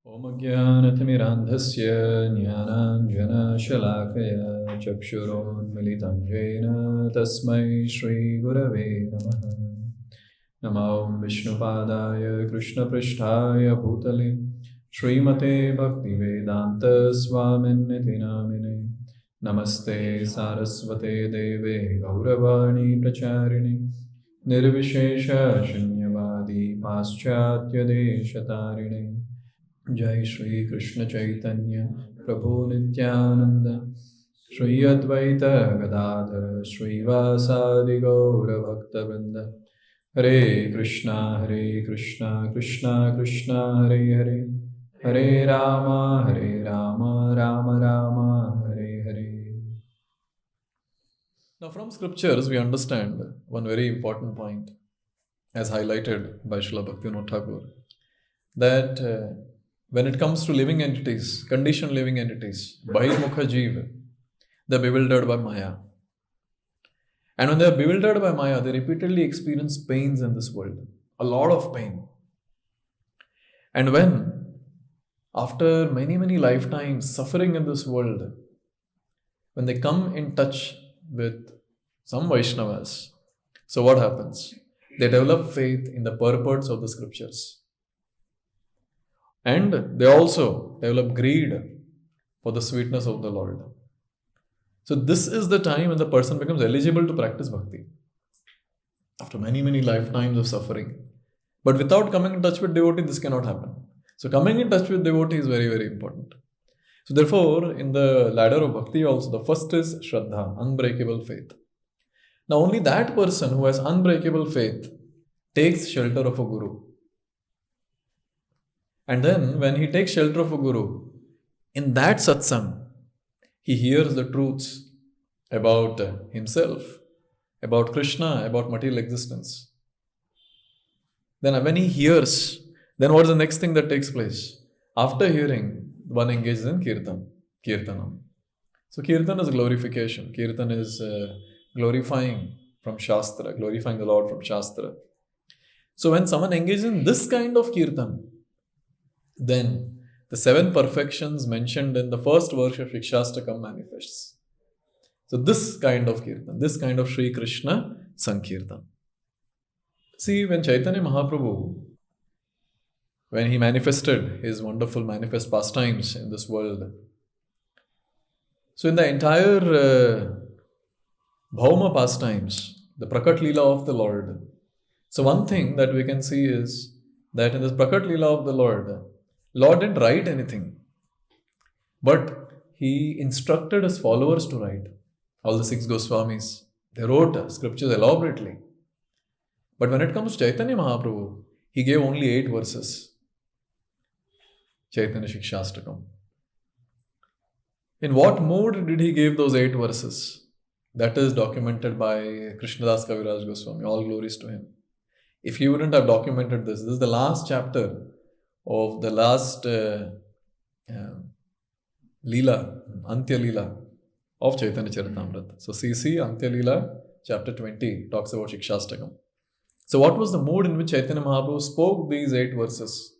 Om Jnanatimirandhasya Jnananjanashalakaya Chakshurunmilitam Jena Tasmai Shri Gurave Namaha. Namo Vishnupadaya Krishna Pristhaya Bhutale Srimate Bhaktivedanta Swaminiti Namine Namaste Saraswate Deve Gauravani Pracharini Nirvishesha Shunyavadi Paschatya Deshatarine Jai Shri Krishna Chaitanya Prabhu Nityananda Shri Advaita Gadadhara Shri Vasadi Gaura Bhakta Vrinda Hare Krishna Krishna Krishna Hare Hare Hare Rama Rama Rama Hare Hare. Now from scriptures we understand one very important point as highlighted by Srila Bhaktivinoda Thakur, that when it comes to living entities, conditioned living entities, Bahirmukha Jeev, they're bewildered by Maya. And when they're bewildered by Maya, they repeatedly experience pains in this world. A lot of pain. And when, after many lifetimes suffering in this world, when they come in touch with some Vaishnavas, so what happens? They develop faith in the purports of the scriptures. And they also develop greed for the sweetness of the Lord. So this is the time when the person becomes eligible to practice bhakti. After many lifetimes of suffering. But without coming in touch with devotee, this cannot happen. So coming in touch with devotee is very important. So therefore, in the ladder of bhakti also, the first is Shraddha, unbreakable faith. Now only that person who has unbreakable faith takes shelter of a guru. And then when he takes shelter of a guru, in that satsang, he hears the truths about himself, about Krishna, about material existence. Then when he hears, then what is the next thing that takes place? After hearing, one engages in Kirtanam. So Kirtan is glorification. Kirtan is glorifying from Shastra, glorifying the Lord from Shastra. So when someone engages in this kind of Kirtan, then the 7 perfections mentioned in the first verse of Shikshashtakam manifests. So this kind of Kirtan, this kind of Sri Krishna Saṅkīrtana. See, when Chaitanya Mahaprabhu, when he manifested his wonderful manifest pastimes in this world, so in the entire Bhauma pastimes, the Prakat Leela of the Lord, so one thing that we can see is that in this Prakat Leela of the Lord didn't write anything, but he instructed his followers to write. All the 6 Goswamis, they wrote scriptures elaborately. But when it comes to Chaitanya Mahaprabhu, he gave only 8 verses. Chaitanya Shikshashtakam. In what mood did he give those 8 verses? That is documented by Krishnadas Kaviraj Goswami. All glories to him. If he wouldn't have documented this is the last chapter of the last Leela, Antya Leela of Chaitanya Charitamrita. So CC Antya Leela, chapter 20, talks about Shikshashtakam. So what was the mood in which Chaitanya Mahaprabhu spoke these 8 verses?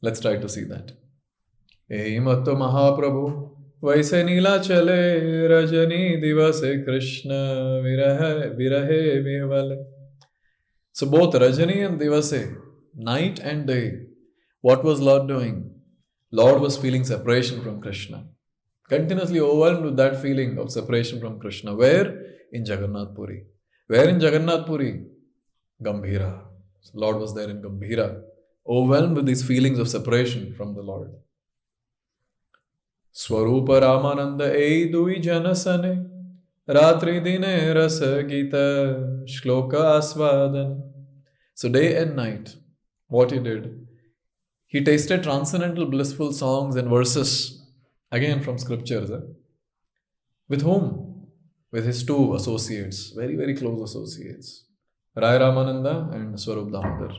Let's try to see that. Ei matto Mahaprabhu vaise Neela chale rajani divase Krishna virahe vihvale. So both Rajani and Divase, night and day, what was Lord doing? Lord was feeling separation from Krishna. Continuously overwhelmed with that feeling of separation from Krishna. Where? In Jagannath Puri. Where in Jagannath Puri? Gambhira. So Lord was there in Gambhira, overwhelmed with these feelings of separation from the Lord. Swarupa Ramananda ei dui janasane ratri dine rasa gita shloka asvadan. So day and night, what he did? He tasted transcendental blissful songs and verses, again from scriptures. With whom? With his 2 associates, very close associates, Rai Ramananda and Swarup Damodar.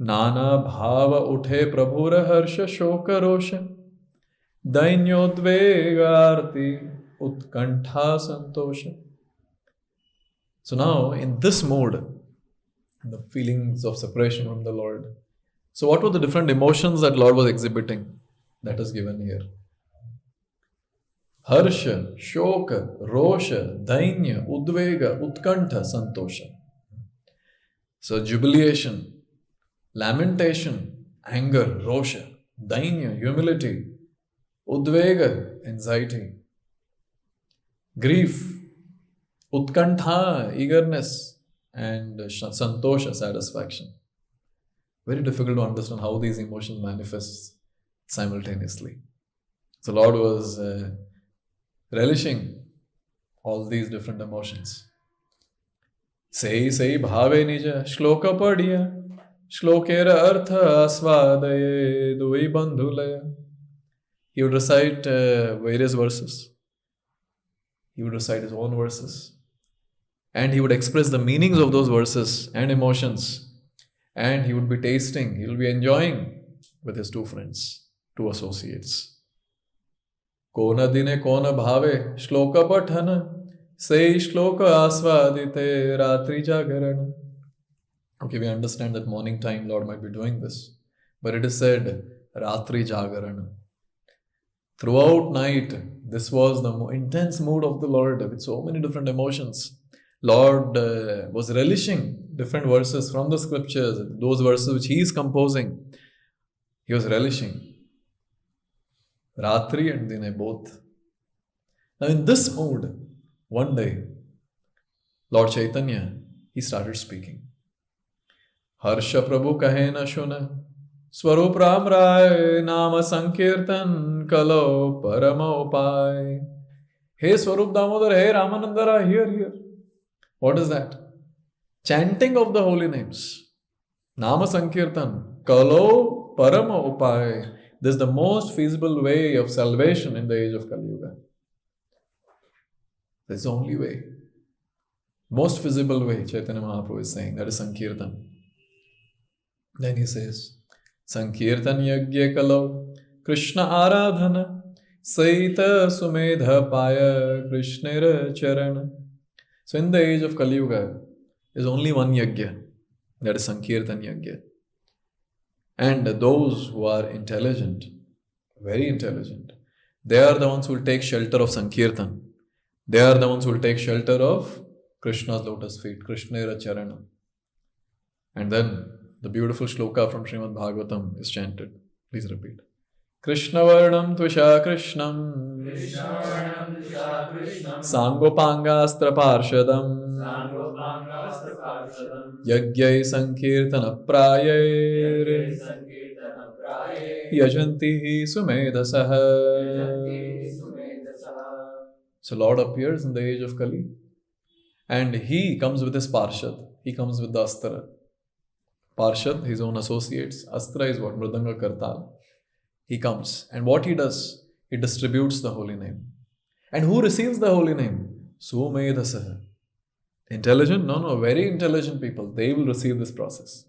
Nana bhava uthe prabhura harsha shoka rosha dainyodvegarti utkantha santosha. So now in this mode, the feelings of separation from the Lord, So what were the different emotions that Lord was exhibiting? That is given here. Harsha, Shoka, Rosha, Dainya, Udvega, Utkantha, Santosha. So jubilation, lamentation, anger, Rosha, Dainya, humility, Udvega, anxiety, grief, Utkantha, eagerness, and Santosha, satisfaction. Very difficult to understand how these emotions manifest simultaneously. So Lord was relishing all these different emotions. Sei bhave nija shloka padiya shlokera artha asvadaye dui bandhulaya. He would recite various verses. He would recite his own verses. And he would express the meanings of those verses and emotions. And he would be tasting, he will be enjoying with his two friends, two associates. Kona dine kona bhave shloka pathana sei shloka asvadite ratri jagarana. Okay, we understand that morning time Lord might be doing this. But it is said ratri jagarana. Throughout night, this was the intense mood of the Lord with so many different emotions. Lord was relishing different verses from the scriptures, those verses which he is composing. He was relishing. Ratri and Dine both. Now in this mood, one day, Lord Chaitanya, he started speaking. Harsha Prabhu kahe na shuna, Swarup Ram Rai, Nama Saṅkīrtana, Kalo Parama Upai. Hey Swarup Damodar, hey Ramanandara, here. What is that? Chanting of the holy names. Nama Saṅkīrtana, Kalo Parama Upai. This is the most feasible way of salvation in the age of Kali Yuga. That's the only way. Most feasible way, Chaitanya Mahaprabhu is saying, that is Saṅkīrtana. Then he says, Saṅkīrtana yagya kalo Krishna aradhana Saita sumedha paya Krishnera charana. So in the age of Kali Yuga, there is only one yagya, that is Saṅkīrtana yagya. And those who are intelligent, very intelligent, they are the ones who will take shelter of Saṅkīrtana. They are the ones who will take shelter of Krishna's lotus feet, Krishnera charana. And then the beautiful shloka from Srimad Bhagavatam is chanted. Please repeat. Krishna Varnam Tvisha Krishnam Sangopangastra Parshadam Yagyai Saṅkīrtana Prayai Yajanti Sumedhasaha. So Lord appears in the age of Kali and he comes with his Parshad. He comes with the Astra. Parshad, his own associates. Astra is what? Mridanga Kartal. He comes. And what he does? He distributes the holy name. And who receives the holy name? Sumedhasaha. Intelligent? No. Very intelligent people. They will receive this process.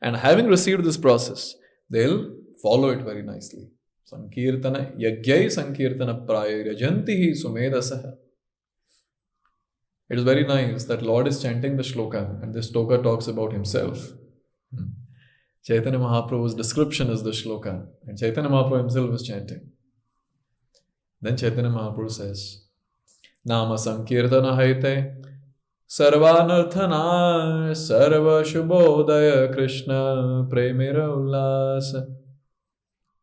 And having received this process, they'll follow it very nicely. Saṅkīrtana, yagyai Saṅkīrtana praya rajantihi sumedhasaha. It is very nice that Lord is chanting the shloka and this shloka talks about himself. Chaitanya Mahaprabhu's description is the shloka and Chaitanya Mahaprabhu himself is chanting. Then Chaitanya Mahaprabhu says, Nama Saṅkīrtana haite Sarvanarthana Sarva Shubhodaya Krishna Premira Ullasa.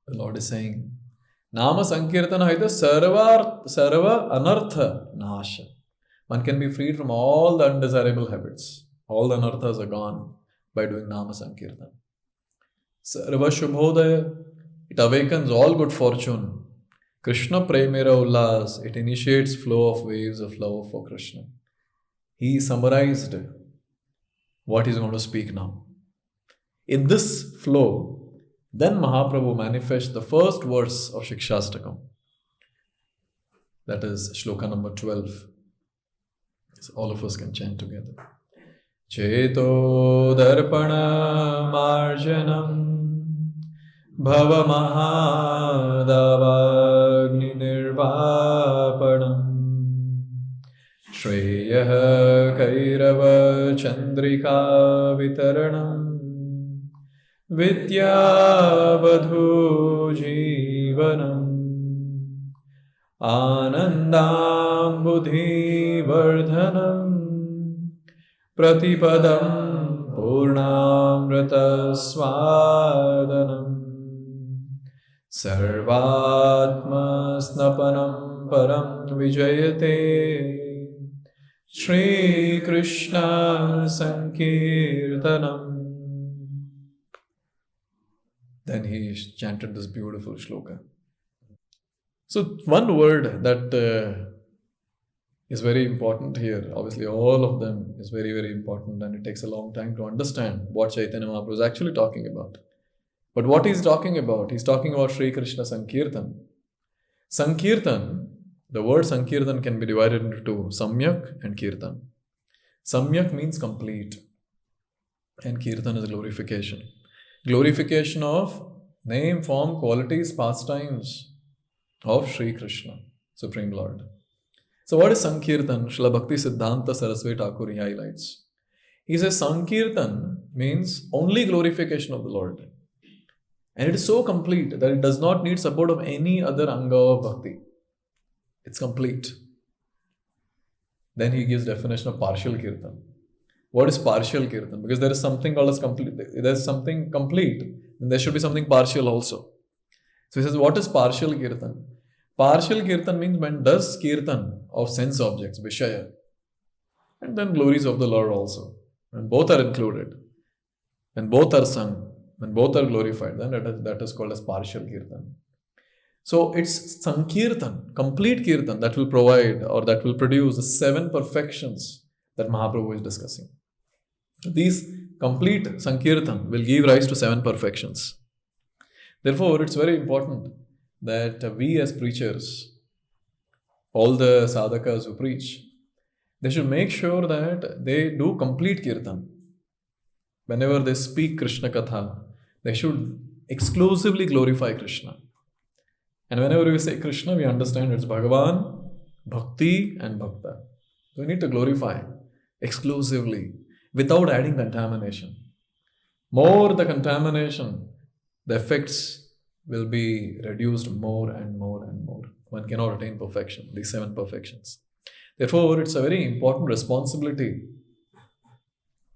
The Lord is saying, Nama Saṅkīrtana haite Sarva Anartha Nasha. One can be freed from all the undesirable habits. All the anarthas are gone by doing Nama Saṅkīrtana. Sarva Shubhodaya, it awakens all good fortune. Krishna Premira Ullas, it initiates flow of waves of love for Krishna. He summarized what he's going to speak now. In this flow, then Mahaprabhu manifests the first verse of Shikshashtakam. That is shloka number 12. So all of us can chant together. Cheto darpana marjanam bhava mahadavagni nirvapanam Shreyah kairava chandrika vitaranam Vidyavadhu Jivanam Anandam Buddhi Vardhanam Pratipadam Purnamrita Swadanam Sarvatma Snapanam Param Vijayate Shri Krishna Saṅkīrtanam. Then he chanted this beautiful shloka. So, one word that is very important here, obviously, all of them is very, very important, and it takes a long time to understand what Chaitanya Mahaprabhu is actually talking about. But what he's talking about, he's talking about Shri Krishna Saṅkīrtana. Saṅkīrtana, the word Saṅkīrtana can be divided into two, Samyak and Kirtan. Samyak means complete, and Kirtan is glorification. Glorification of name, form, qualities, pastimes of Shri Krishna, Supreme Lord. So what is Saṅkīrtana? Srila Bhakti Siddhanta Saraswati Thakur highlights. He says Saṅkīrtana means only glorification of the Lord. And it is so complete that it does not need support of any other anga of bhakti. It's complete. Then he gives definition of partial kirtan. What is partial kirtan? Because there is something called as complete. There is something complete, then there should be something partial also. So he says, what is partial kirtan? Partial kirtan means one does kirtan of sense objects, Vishaya, and then glories of the Lord also. And both are included. And both are sung. When both are glorified, then that is called as partial kirtan. So it's Saṅkīrtana, complete kirtan, that will provide or that will produce the 7 perfections that Mahaprabhu is discussing. These complete Saṅkīrtana will give rise to 7 perfections. Therefore, it's very important that we as preachers, all the sadhakas who preach, they should make sure that they do complete kirtan. Whenever they speak Krishna Katha, they should exclusively glorify Krishna. And whenever we say Krishna, we understand it's Bhagavan, Bhakti and Bhakta. So we need to glorify exclusively without adding contamination. More the contamination, the effects will be reduced more and more and more. One cannot attain perfection, these 7 perfections. Therefore, it's a very important responsibility,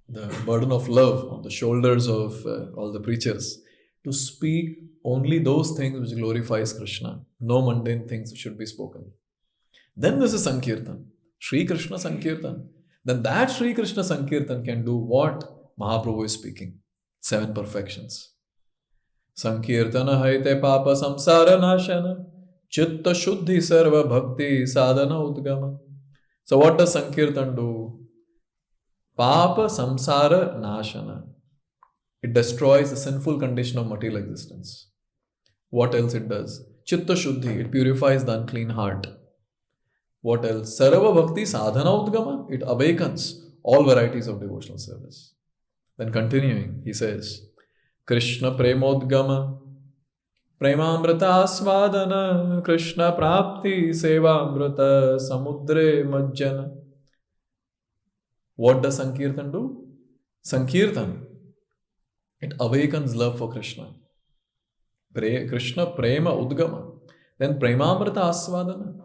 the burden of love on the shoulders of all the preachers, to speak only those things which glorifies Krishna. No mundane things should be spoken. Then this is Saṅkīrtana, Shri Krishna Saṅkīrtana. Then that Shri Krishna Saṅkīrtana can do what Mahaprabhu is speaking. 7 perfections. Saṅkīrtana haite papa samsara nashana chitta shuddhi sarva bhakti sadhana udgama. So what does Saṅkīrtana do? Papa samsara nashana. It destroys the sinful condition of material existence. What else it does? Chitta shuddhi. It purifies the unclean heart. What else? Sarva bhakti sadhana udgama. It awakens all varieties of devotional service. Then continuing, he says, Krishna premodgama premamrita asvadana Krishna prapti sevamrita samudre majjana. What does Saṅkīrtana do? Saṅkīrtana, it awakens love for Krishna. Krishna prema udgama. Then premamrita asvadana,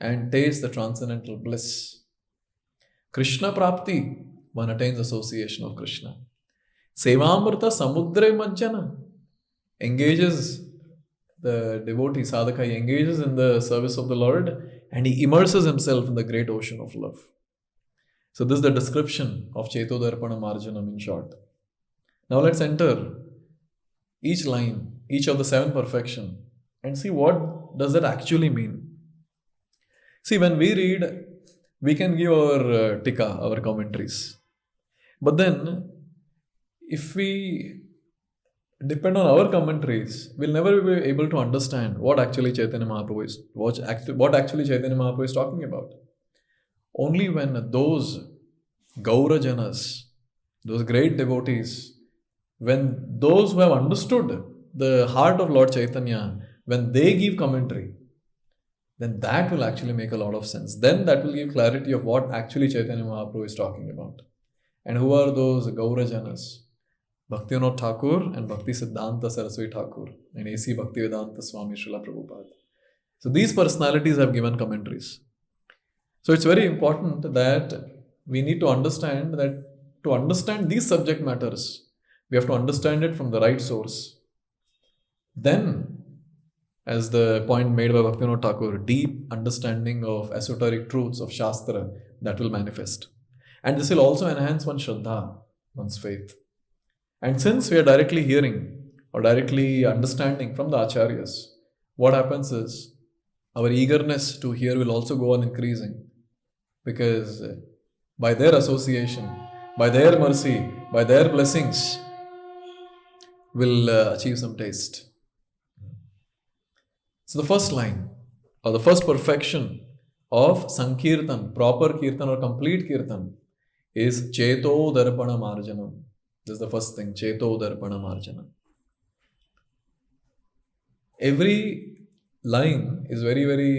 and taste the transcendental bliss. Krishna prapti, one attains association of Krishna. Sevamrita samudre majjana, engages the devotee sadhaka, he engages in the service of the Lord and he immerses himself in the great ocean of love. So this is the description of Chetodarpana Marjanam in short. Now let's enter each line, each of the 7 perfection, and see what does that actually mean. See, when we read, we can give our tika, our commentaries. But then, if we depend on our commentaries, we'll never be able to understand what actually Chaitanya Mahaprabhu is, what actually Chaitanya Mahaprabhu is talking about. Only when those Gaurajanas, those great devotees, when those who have understood the heart of Lord Chaitanya, when they give commentary, then that will actually make a lot of sense. Then that will give clarity of what actually Chaitanya Mahaprabhu is talking about. And who are those Gaurajanas? Bhaktivinoda Thakur and Bhakti Siddhanta Saraswati Thakur and A.C. Bhaktivedanta Swami Srila Prabhupada. So these personalities have given commentaries. So it's very important that we need to understand that to understand these subject matters, we have to understand it from the right source. Then, as the point made by Bhaktivinoda Thakur, deep understanding of esoteric truths of Shastra that will manifest. And this will also enhance one's Shraddha, one's faith. And since we are directly hearing or directly understanding from the Acharyas, what happens is our eagerness to hear will also go on increasing, because by their association, by their mercy, by their blessings, we'll achieve some taste. So the first line, or the first perfection of Saṅkīrtana, proper Kirtan or complete Kirtan, is Cheto Darpana Marjanam. This is the first thing, Cheto Darpana Marjanam. Every line is very, very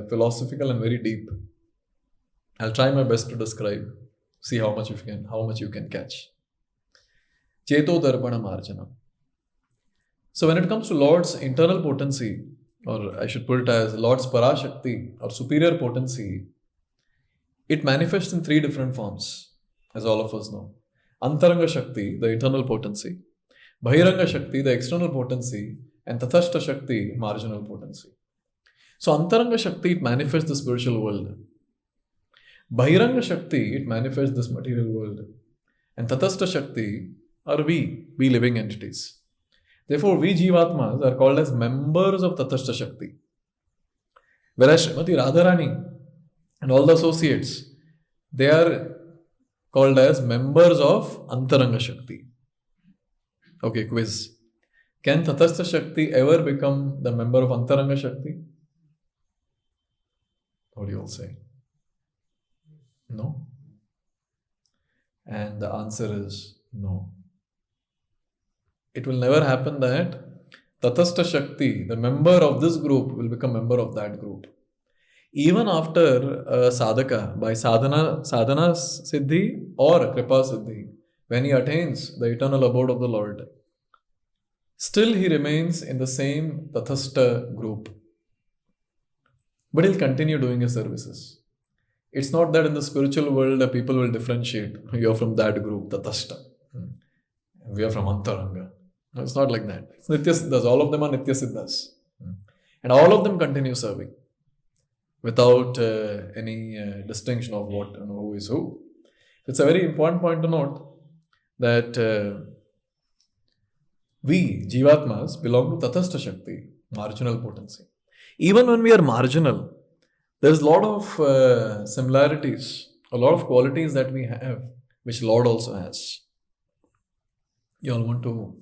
philosophical and very deep. I'll try my best to describe. See how much you can catch. Cheto Darpana Marjanam. So when it comes to Lord's internal potency, or I should put it as Lord's Parashakti or superior potency, it manifests in three different forms, as all of us know. Antaranga Shakti, the internal potency, Bahiranga Shakti, the external potency, and Tathashta Shakti, marginal potency. So Antaranga Shakti, it manifests the spiritual world. Bahiranga Shakti, it manifests this material world. And Tathashta Shakti are we living entities. Therefore, we Jivatmas are called as members of Tathashta Shakti. Whereas Srimati Radharani and all the associates, they are called as members of Antaranga Shakti. Okay, quiz. Can Tathastha Shakti ever become the member of Antaranga Shakti? What do you all say? No? And the answer is no. It will never happen that Tathastha Shakti, the member of this group, will become member of that group. Even after a sadhaka, by sadhana siddhi or kripa siddhi, when he attains the eternal abode of the Lord, still he remains in the same Tathastha group. But he'll continue doing his services. It's not that in the spiritual world people will differentiate. You're from that group, Tathastha. We are from Antaranga. No, it's not like that. It's Nitya Siddhas. All of them are Nitya Siddhas. And all of them continue serving without any distinction of what and who is who. It's a very important point to note that we, Jivatmas, belong to Tathastha Shakti, marginal potency. Even when we are marginal, there's a lot of similarities, a lot of qualities that we have, which Lord also has. You all want to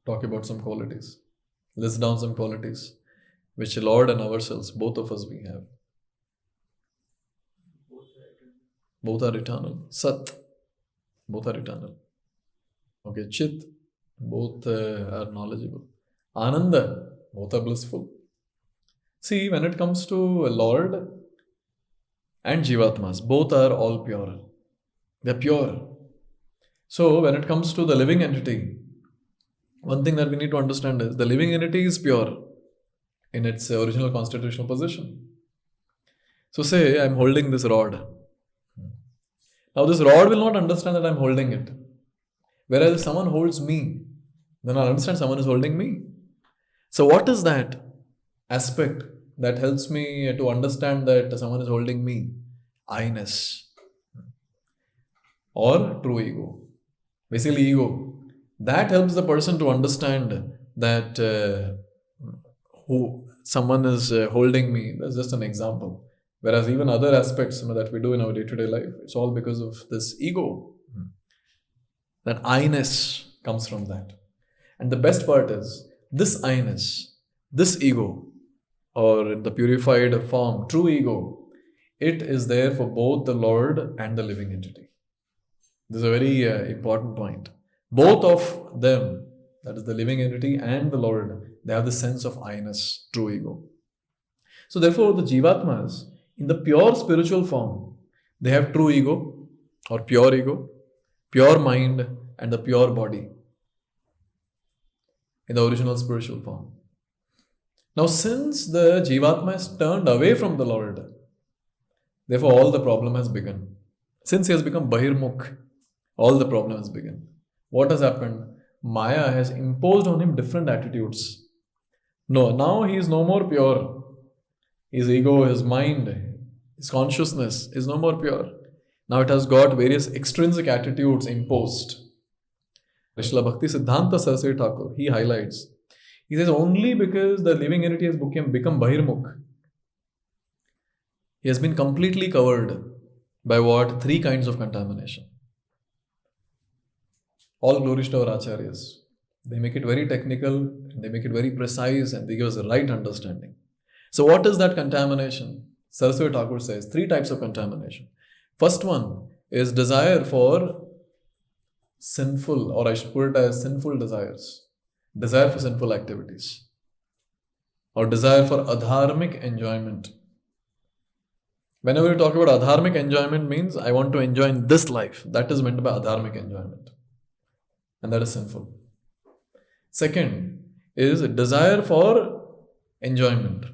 talk about some qualities, list down some qualities, which Lord and ourselves, both of us, we have. Both are eternal. Sat, both are eternal. Okay, Chit, both are knowledgeable. Ananda, both are blissful. See, when it comes to Lord and Jivatmas, both are all pure. They're pure. So, when it comes to the living entity, one thing that we need to understand is the living entity is pure in its original constitutional position. So, say I'm holding this rod. Now, this rod will not understand that I'm holding it. Whereas if someone holds me, then I'll understand someone is holding me. So, what is that aspect that helps me to understand that someone is holding me? I-ness or true ego. Basically, ego. That helps the person to understand that who someone is holding me. That's just an example. Whereas even other aspects that we do in our day-to-day life, it's all because of this ego. That I-ness comes from that. And the best part is, this I-ness, this ego, or in the purified form, true ego, it is there for both the Lord and the living entity. This is a very important point. Both of them, that is the living entity and the Lord, they have the sense of I-ness, true ego. So therefore, the Jivatmas, in the pure spiritual form, they have true ego or pure ego, pure mind and the pure body. in the original spiritual form. Now, since the Jivatma has turned away from the Lord, therefore all the problem has begun. Since he has become Bahirmukh, all the problem has begun. What has happened? Maya has imposed on him different attitudes. No, now he is no more pure. His ego, his mind, his consciousness is no more pure. Now it has got various extrinsic attitudes imposed. Srila Bhakti Siddhanta Saraswati Thakur, he highlights. He says only because the living entity has become Bahirmukh, he has been completely covered by what? 3 kinds of contamination. All glories to our acharyas. They make it very technical, they make it very precise, and they give us the right understanding. So what is that contamination? Saraswati Thakur says 3 types of contamination. First one is desire for sinful, or I should put it as sinful desires. Desire for sinful activities. Or desire for adharmic enjoyment. Whenever we talk about adharmic enjoyment means I want to enjoy in this life. That is meant by adharmic enjoyment. And that is sinful. Second is desire for enjoyment.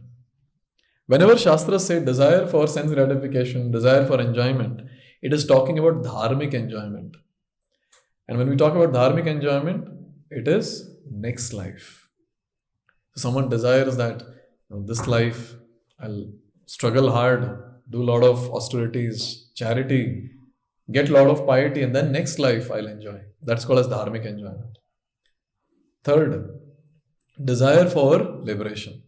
Whenever Shastras say desire for sense gratification, desire for enjoyment, it is talking about dharmic enjoyment. And when we talk about dharmic enjoyment, it is next life. So someone desires that this life I'll struggle hard, do a lot of austerities, charity, get a lot of piety, and then next life I'll enjoy. That's called as dharmic enjoyment. Third, desire for liberation.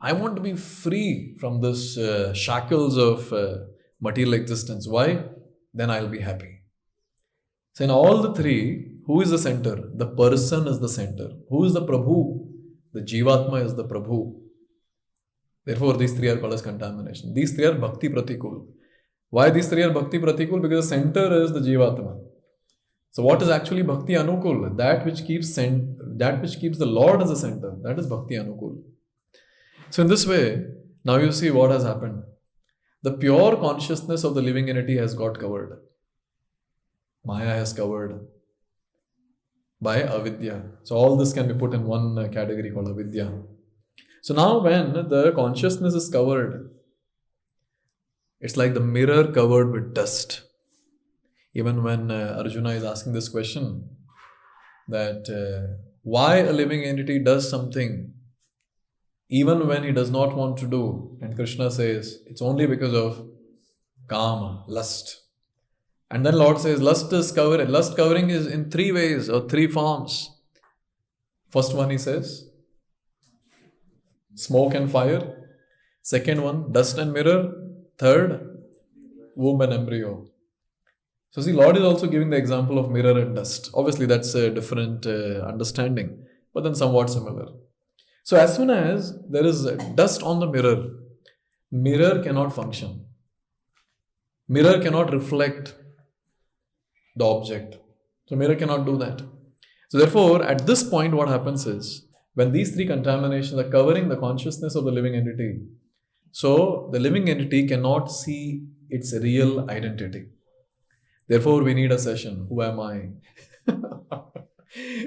I want to be free from this shackles of material existence. Why? Then I'll be happy. So in all the 3, who is the center? The person is the center. Who is the Prabhu? The Jivatma is the Prabhu. Therefore, these 3 are called as contamination. These 3 are Bhakti Pratikul. Why these 3 are Bhakti Pratikul? Because the center is the Jivatma. So what is actually Bhakti Anukul? That which keeps the Lord as the center. That is Bhakti Anukul. So in this way, now you see what has happened. The pure consciousness of the living entity has got covered. Maya has covered by avidya. So all this can be put in one category called avidya. So now when the consciousness is covered, it's like the mirror covered with dust. Even when Arjuna is asking this question, that why a living entity does something even when he does not want to do, and Krishna says it's only because of kama, lust. And then Lord says lust covering is in 3 ways or 3 forms. First one he says smoke and fire. Second one, dust and mirror. Third, womb and embryo. So see, Lord is also giving the example of mirror and dust. Obviously that's a different understanding, but then somewhat similar. So as soon as there is dust on the mirror cannot function. Mirror cannot reflect the object. So mirror cannot do that. So therefore, at this point what happens is, when these 3 contaminations are covering the consciousness of the living entity, so the living entity cannot see its real identity. Therefore, we need a session. Who am I?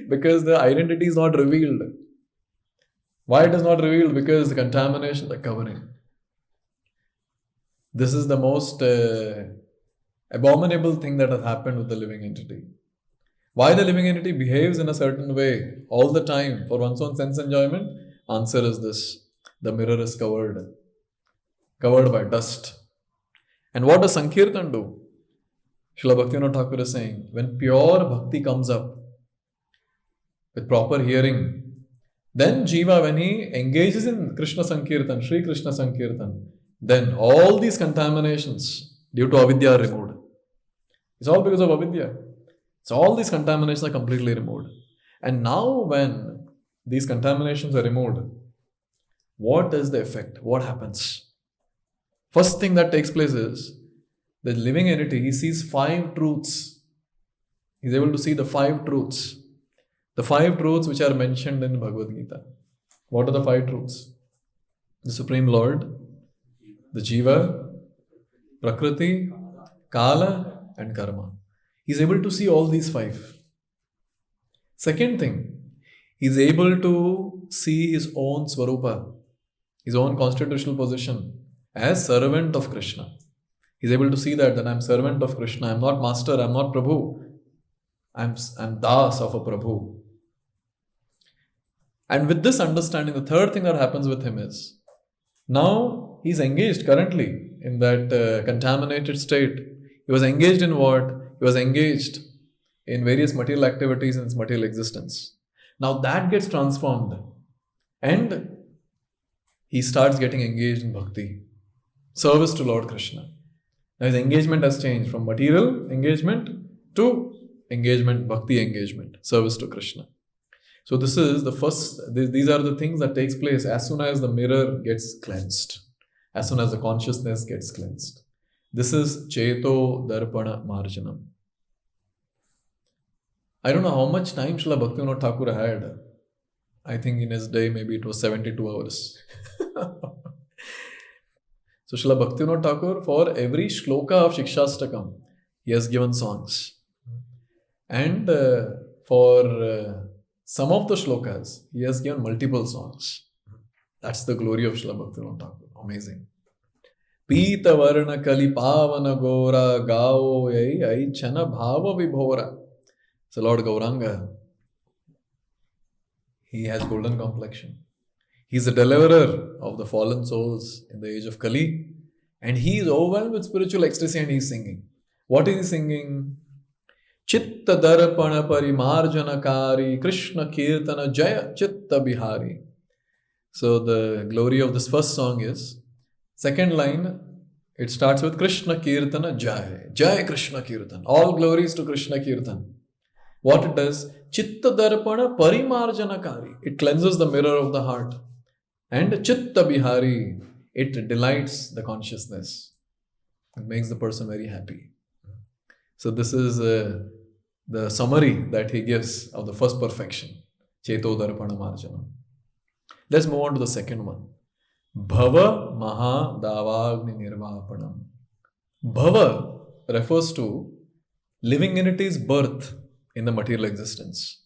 Because the identity is not revealed. Why it is not revealed? Because the contamination is covering. This is the most abominable thing that has happened with the living entity. Why the living entity behaves in a certain way all the time for one's own sense enjoyment? Answer is this. The mirror is covered by dust. And what does Saṅkīrtana do? Srila Bhaktivinoda Thakur is saying, when pure bhakti comes up with proper hearing, then Jiva, when he engages in Krishna Saṅkīrtana, Sri Krishna Saṅkīrtana, then all these contaminations due to avidya are removed. It's all because of avidya. So all these contaminations are completely removed. And now when these contaminations are removed, what is the effect? What happens? First thing that takes place is, the living entity, he sees 5 truths. He's able to see the 5 truths. The 5 truths which are mentioned in Bhagavad Gita. What are the 5 truths? The Supreme Lord, the Jiva, Prakriti, Kala and Karma. He's able to see all these 5. Second thing, He's able to see his own Swarupa, his own constitutional position as servant of Krishna. He's able to see that I'm servant of Krishna. I'm not master, I'm not Prabhu. I'm Das of a Prabhu. And with this understanding, the third thing that happens with him is, now he's engaged currently in that contaminated state. He was engaged in what? He was engaged in various material activities in his material existence. Now that gets transformed and he starts getting engaged in bhakti, service to Lord Krishna. Now his engagement has changed from material engagement to engagement, bhakti engagement, service to Krishna. So this is the first, these are the things that takes place as soon as the mirror gets cleansed, as soon as the consciousness gets cleansed. This is Cheto Darpana Marjanam. I don't know how much time Srila Bhaktivinoda Thakur had. I think in his day maybe it was 72 hours. So Srila Bhaktivinoda Thakur, for every shloka of Shikshashtakam, he has given songs. And for some of the shlokas, he has given multiple songs. That's the glory of Srila Bhaktivinoda Thakur. Amazing. Pita varna kali pavana gora gao yai chana bhava vibhora. So Lord Gauranga, he has golden complexion. He is the deliverer of the fallen souls in the age of Kali. And he is overwhelmed with spiritual ecstasy and he is singing. What is he singing? Chitta darpana parimarjanakari Krishna Kirtana Jaya Chitta Bihari. So the glory of this first song is, second line, it starts with Krishna Kirtana Jaya. Jaya Krishna Kirtan. All glories to Krishna Kirtan. What it does? Chitta darpana parimarjanakari. It cleanses the mirror of the heart. And Chitta Bihari, it delights the consciousness. It makes the person very happy. So this is the summary that he gives of the first perfection. Cheto Darpana Marjanam. Let's move on to the second one. Bhava Maha Davagni Nirvapanam. Bhava refers to living entity's birth in the material existence.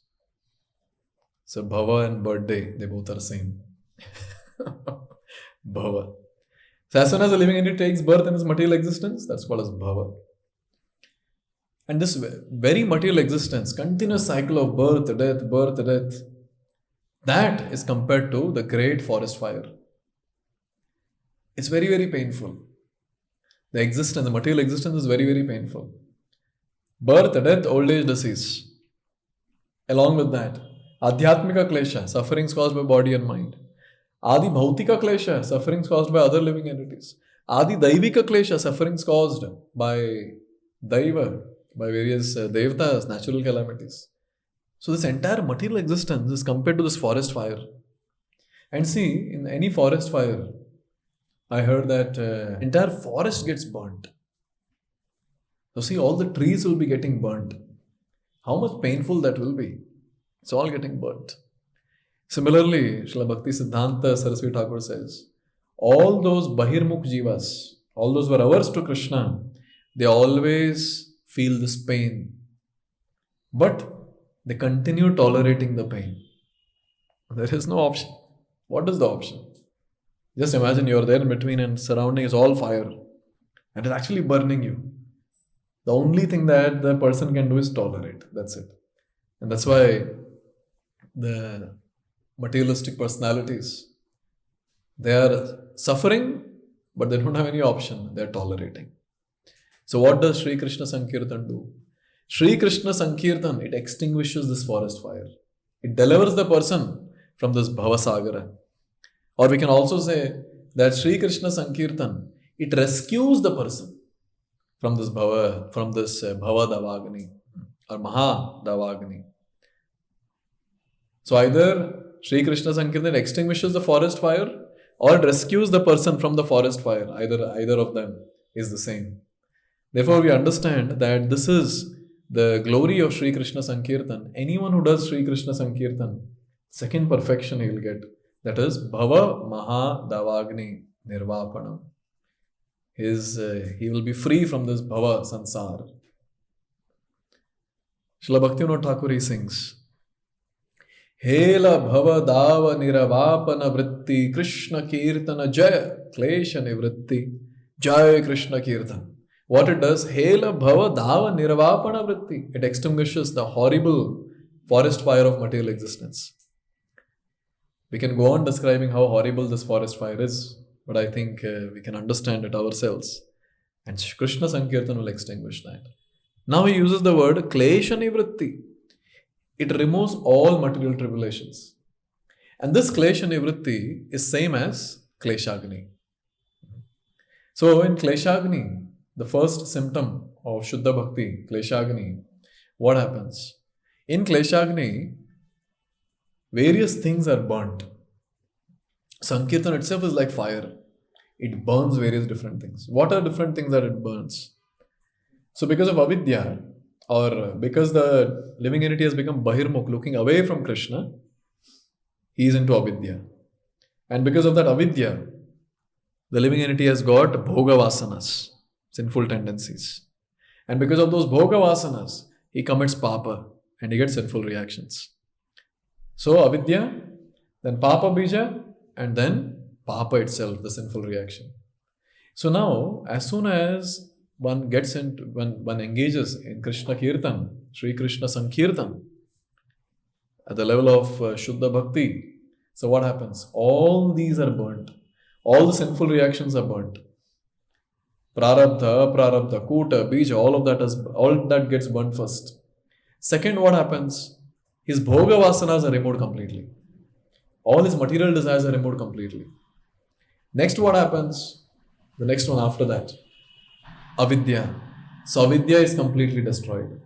So Bhava and birthday, they both are same. Bhava. So as soon as a living entity takes birth in its material existence, that's called as Bhava. And this very material existence, continuous cycle of birth, death, that is compared to the great forest fire. It's very, very painful. The existence, the material existence is very, very painful. Birth, death, old age, disease. Along with that, Adhyatmika Klesha, sufferings caused by body and mind. Adi Bhautika Klesha, sufferings caused by other living entities. Adi Daivika Klesha, sufferings caused by Daiva, by various Devatas, natural calamities. So this entire material existence is compared to this forest fire. And see, in any forest fire, I heard that entire forest gets burnt. So see, all the trees will be getting burnt. How much painful that will be. It's all getting burnt. Similarly, Srila Bhakti Siddhanta Saraswati Thakur says, all those Bahirmukh Jivas, all those who are averse to Krishna, they always feel this pain. But they continue tolerating the pain. There is no option. What is the option? Just imagine you're there in between and surrounding is all fire. And it's actually burning you. The only thing that the person can do is tolerate. That's it. And that's why the materialistic personalities, they are suffering, but they don't have any option. They are tolerating. So what does Sri Krishna Saṅkīrtana do? Sri Krishna Saṅkīrtana, it extinguishes this forest fire. It delivers the person from this Bhava Sagara. Or we can also say that Sri Krishna Saṅkīrtana, it rescues the person from this Bhava Davagni or Maha Davagni. So either Sri Krishna Saṅkīrtana extinguishes the forest fire or it rescues the person from the forest fire. Either of them is the same. Therefore, we understand that this is the glory of Sri Krishna Saṅkīrtana. Anyone who does Sri Krishna Saṅkīrtana, second perfection he will get. That is Bhava Maha Davagni Nirvapanam. He will be free from this Bhava Sansar. Srila Bhaktivinoda Thakur, he sings, Hela bhava dava niravapana vritti Krishna kirtana jaya klesha nivritti. Jai Krishna kirtan. What it does, Hela bhava dava niravapana vritti. It extinguishes the horrible forest fire of material existence. We can go on describing how horrible this forest fire is, but I think we can understand it ourselves. And Krishna Saṅkīrtana will extinguish that. Now he uses the word klesha nivritti. It removes all material tribulations. And this klesha nivritti is same as kleshagni. So in kleshagni, the first symptom of Shuddha Bhakti, kleshagni, what happens? In kleshagni, various things are burnt. Saṅkīrtana itself is like fire. It burns various different things. What are different things that it burns? So because of avidya, or because the living entity has become bahirmukh, looking away from Krishna, he is into avidya. And because of that avidya, the living entity has got bhoga vasanas, sinful tendencies. And because of those bhoga vasanas, he commits papa and he gets sinful reactions. So avidya, then papa bija, and then papa itself, the sinful reaction. So now, as soon as one gets into, when one engages in Krishna Kirtan, Sri Krishna Saṅkīrtana, at the level of Shuddha Bhakti, so what happens? All these are burnt. All the sinful reactions are burnt. Prarabdha, aprarabdha, kuta, bija, all that gets burnt first. Second, what happens? His bhoga vasanas are removed completely. All his material desires are removed completely. Next, what happens? The next one after that, avidya. So avidya is completely destroyed.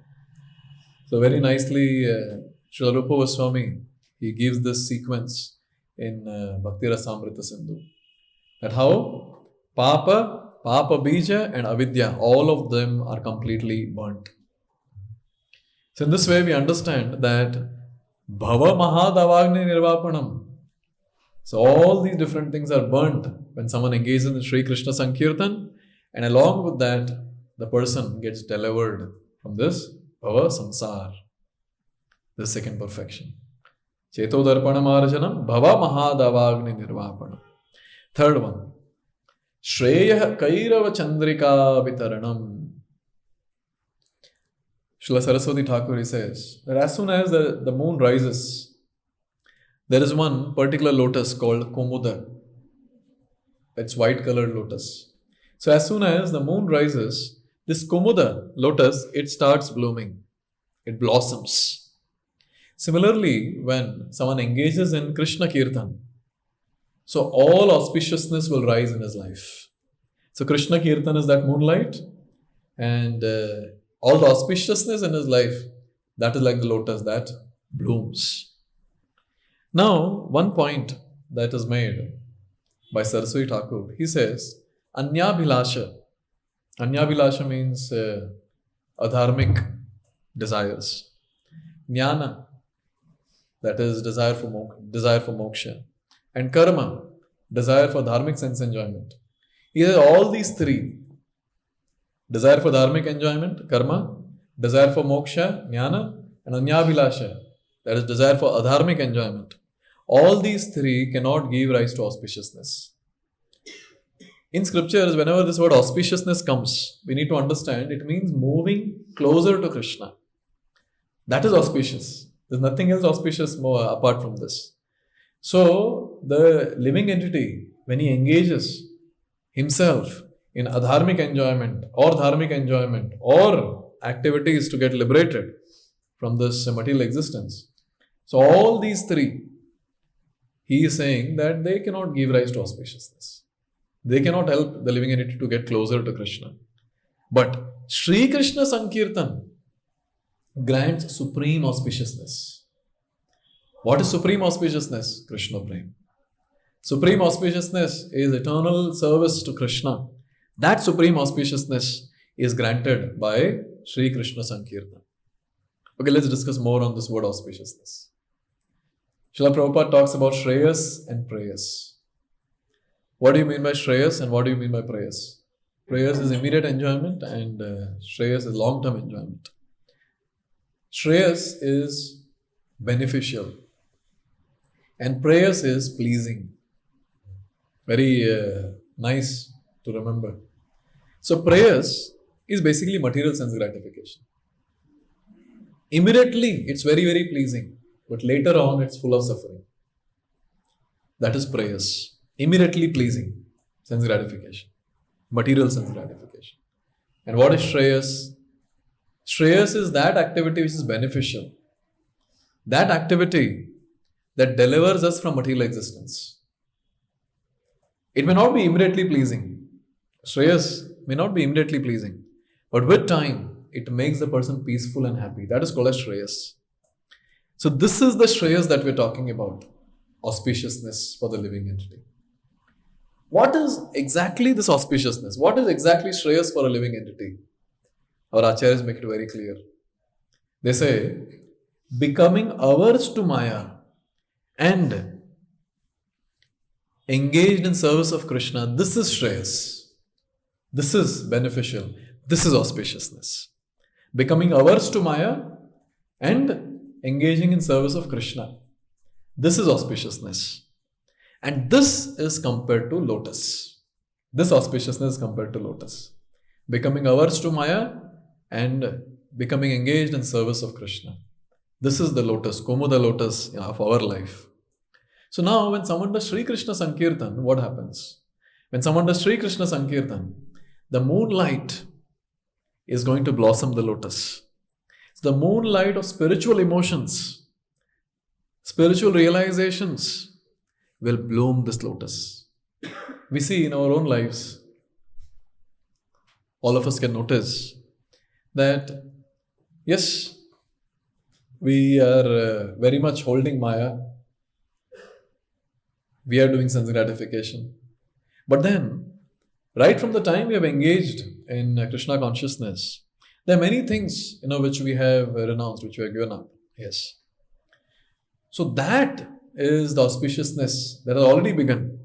So very nicely, Srila Rupa Goswami, he gives this sequence in Bhakti Rasamrita Sindhu. That how papa, bija and avidya, all of them are completely burnt. So in this way we understand that bhava mahadavagni nirvapanam. So all these different things are burnt when someone engages in Sri Krishna Saṅkīrtana, and along with that, the person gets delivered from this bhava samsara, the second perfection. Cheto darpanam arjanam bhava mahadavagni nirvapanam. Third one, Shreyah Kairava Chandrika Vitaranam. Srila Saraswati Thakur says that as soon as the moon rises, there is one particular lotus called Kumuda. It's white colored lotus. So as soon as the moon rises, this Kumuda lotus, it starts blooming. It blossoms. Similarly, when someone engages in Krishna Kirtan, so all auspiciousness will rise in his life. So Krishna Kirtan is that moonlight, and all the auspiciousness in his life, that is like the lotus that blooms. Now, one point that is made by Saraswati Thakur, he says, Anyabhilasha. Anyabhilasha means adharmic desires. Jnana, that is desire for moksha. And karma, desire for dharmic sense enjoyment. He says all these three, desire for dharmic enjoyment, karma, desire for moksha, jnana, and anyabhilasha, that is desire for adharmic enjoyment. All these three cannot give rise to auspiciousness. In scriptures, whenever this word auspiciousness comes, we need to understand it means moving closer to Krishna. That is auspicious. There's nothing else auspicious more apart from this. So, the living entity, when he engages himself in adharmic enjoyment or dharmic enjoyment or activities to get liberated from this material existence, so all these three, he is saying that they cannot give rise to auspiciousness. They cannot help the living entity to get closer to Krishna. But Sri Krishna Saṅkīrtana grants supreme auspiciousness. What is supreme auspiciousness? Krishna Prem. Supreme auspiciousness is eternal service to Krishna. That supreme auspiciousness is granted by Sri Krishna Saṅkīrtana. Okay, let's discuss more on this word auspiciousness. Srila Prabhupada talks about Shreyas and Preyas. What do you mean by Shreyas and what do you mean by Preyas? Preyas is immediate enjoyment and Shreyas is long-term enjoyment. Shreyas is beneficial. And prayas is pleasing. Very nice to remember. So prayers is basically material sense gratification. Immediately, it's very, very pleasing. But later on, it's full of suffering. That is prayers. Immediately pleasing. Sense gratification. Material sense gratification. And what is Shreyas? Shreyas is that activity which is beneficial. That activity that delivers us from material existence. It may not be immediately pleasing. Shreyas may not be immediately pleasing. But with time, it makes the person peaceful and happy. That is called as Shreyas. So this is the Shreyas that we're talking about. Auspiciousness for the living entity. What is exactly this auspiciousness? What is exactly Shreyas for a living entity? Our acharyas make it very clear. They say, becoming averse to Maya and engaged in service of Krishna, this is Shreyas. This is beneficial. This is auspiciousness. Becoming averse to Maya and engaging in service of Krishna. This is auspiciousness. And this is compared to lotus. This auspiciousness is compared to lotus. Becoming averse to Maya and becoming engaged in service of Krishna. This is the lotus, Komoda lotus of our life. So now when someone does Sri Krishna Saṅkīrtana, what happens? When someone does Sri Krishna Saṅkīrtana, the moonlight is going to blossom the lotus. It's the moonlight of spiritual emotions, spiritual realizations will bloom this lotus. We see in our own lives, all of us can notice that, yes, we are very much holding Maya. We are doing sense gratification. But then, right from the time we have engaged in Krishna consciousness, there are many things which we have renounced, which we have given up. Yes. So that is the auspiciousness that has already begun.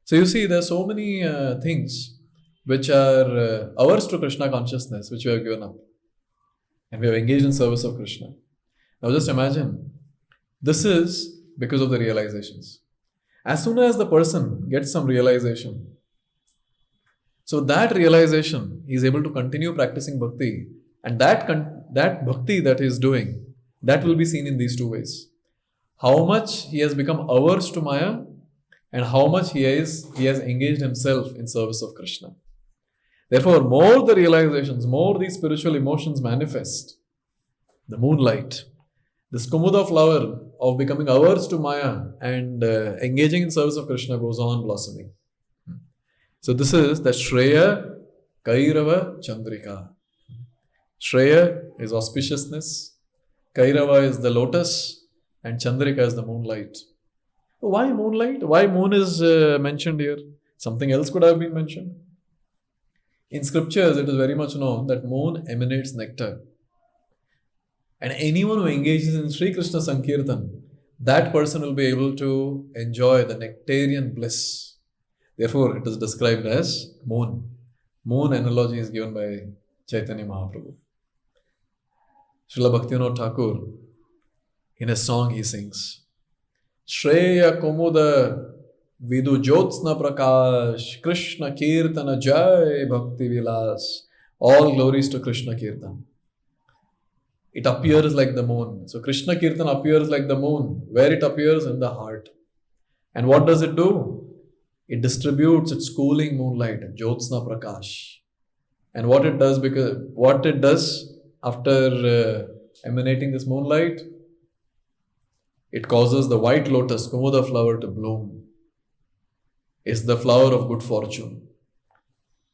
So you see, there are so many things which are ours to Krishna consciousness, which we have given up. And we have engaged in service of Krishna. Now just imagine, this is because of the realizations. As soon as the person gets some realization, so that realization, he is able to continue practicing bhakti. And that bhakti that he is doing, that will be seen in these two ways. How much he has become averse to Maya and how much he has engaged himself in service of Krishna. Therefore, more the realizations, more these spiritual emotions manifest, the moonlight, this Kumuda flower of becoming averse to Maya and engaging in service of Krishna goes on blossoming. So this is the Shreya Kairava Chandrika. Shreya is auspiciousness, Kairava is the lotus, and Chandrika is the moonlight. Why moonlight? Why moon is mentioned here? Something else could have been mentioned. In scriptures, it is very much known that moon emanates nectar. And anyone who engages in Sri Krishna Saṅkīrtana, that person will be able to enjoy the nectarian bliss. Therefore, it is described as moon. Moon analogy is given by Chaitanya Mahaprabhu. Srila Bhaktivinoda Thakur, in a song he sings, Shreya Kumuda Vidu Jyotsna Prakash Krishna Kirtana Jai Bhakti Vilas. All glories to Krishna Kirtan. It appears like the moon. So Krishna Kirtan appears like the moon. Where it appears? In the heart. And what does it do? It distributes its cooling moonlight, Jyotsna Prakash. And what it does after emanating this moonlight, it causes the white lotus, Kumuda flower, to bloom. It's the flower of good fortune.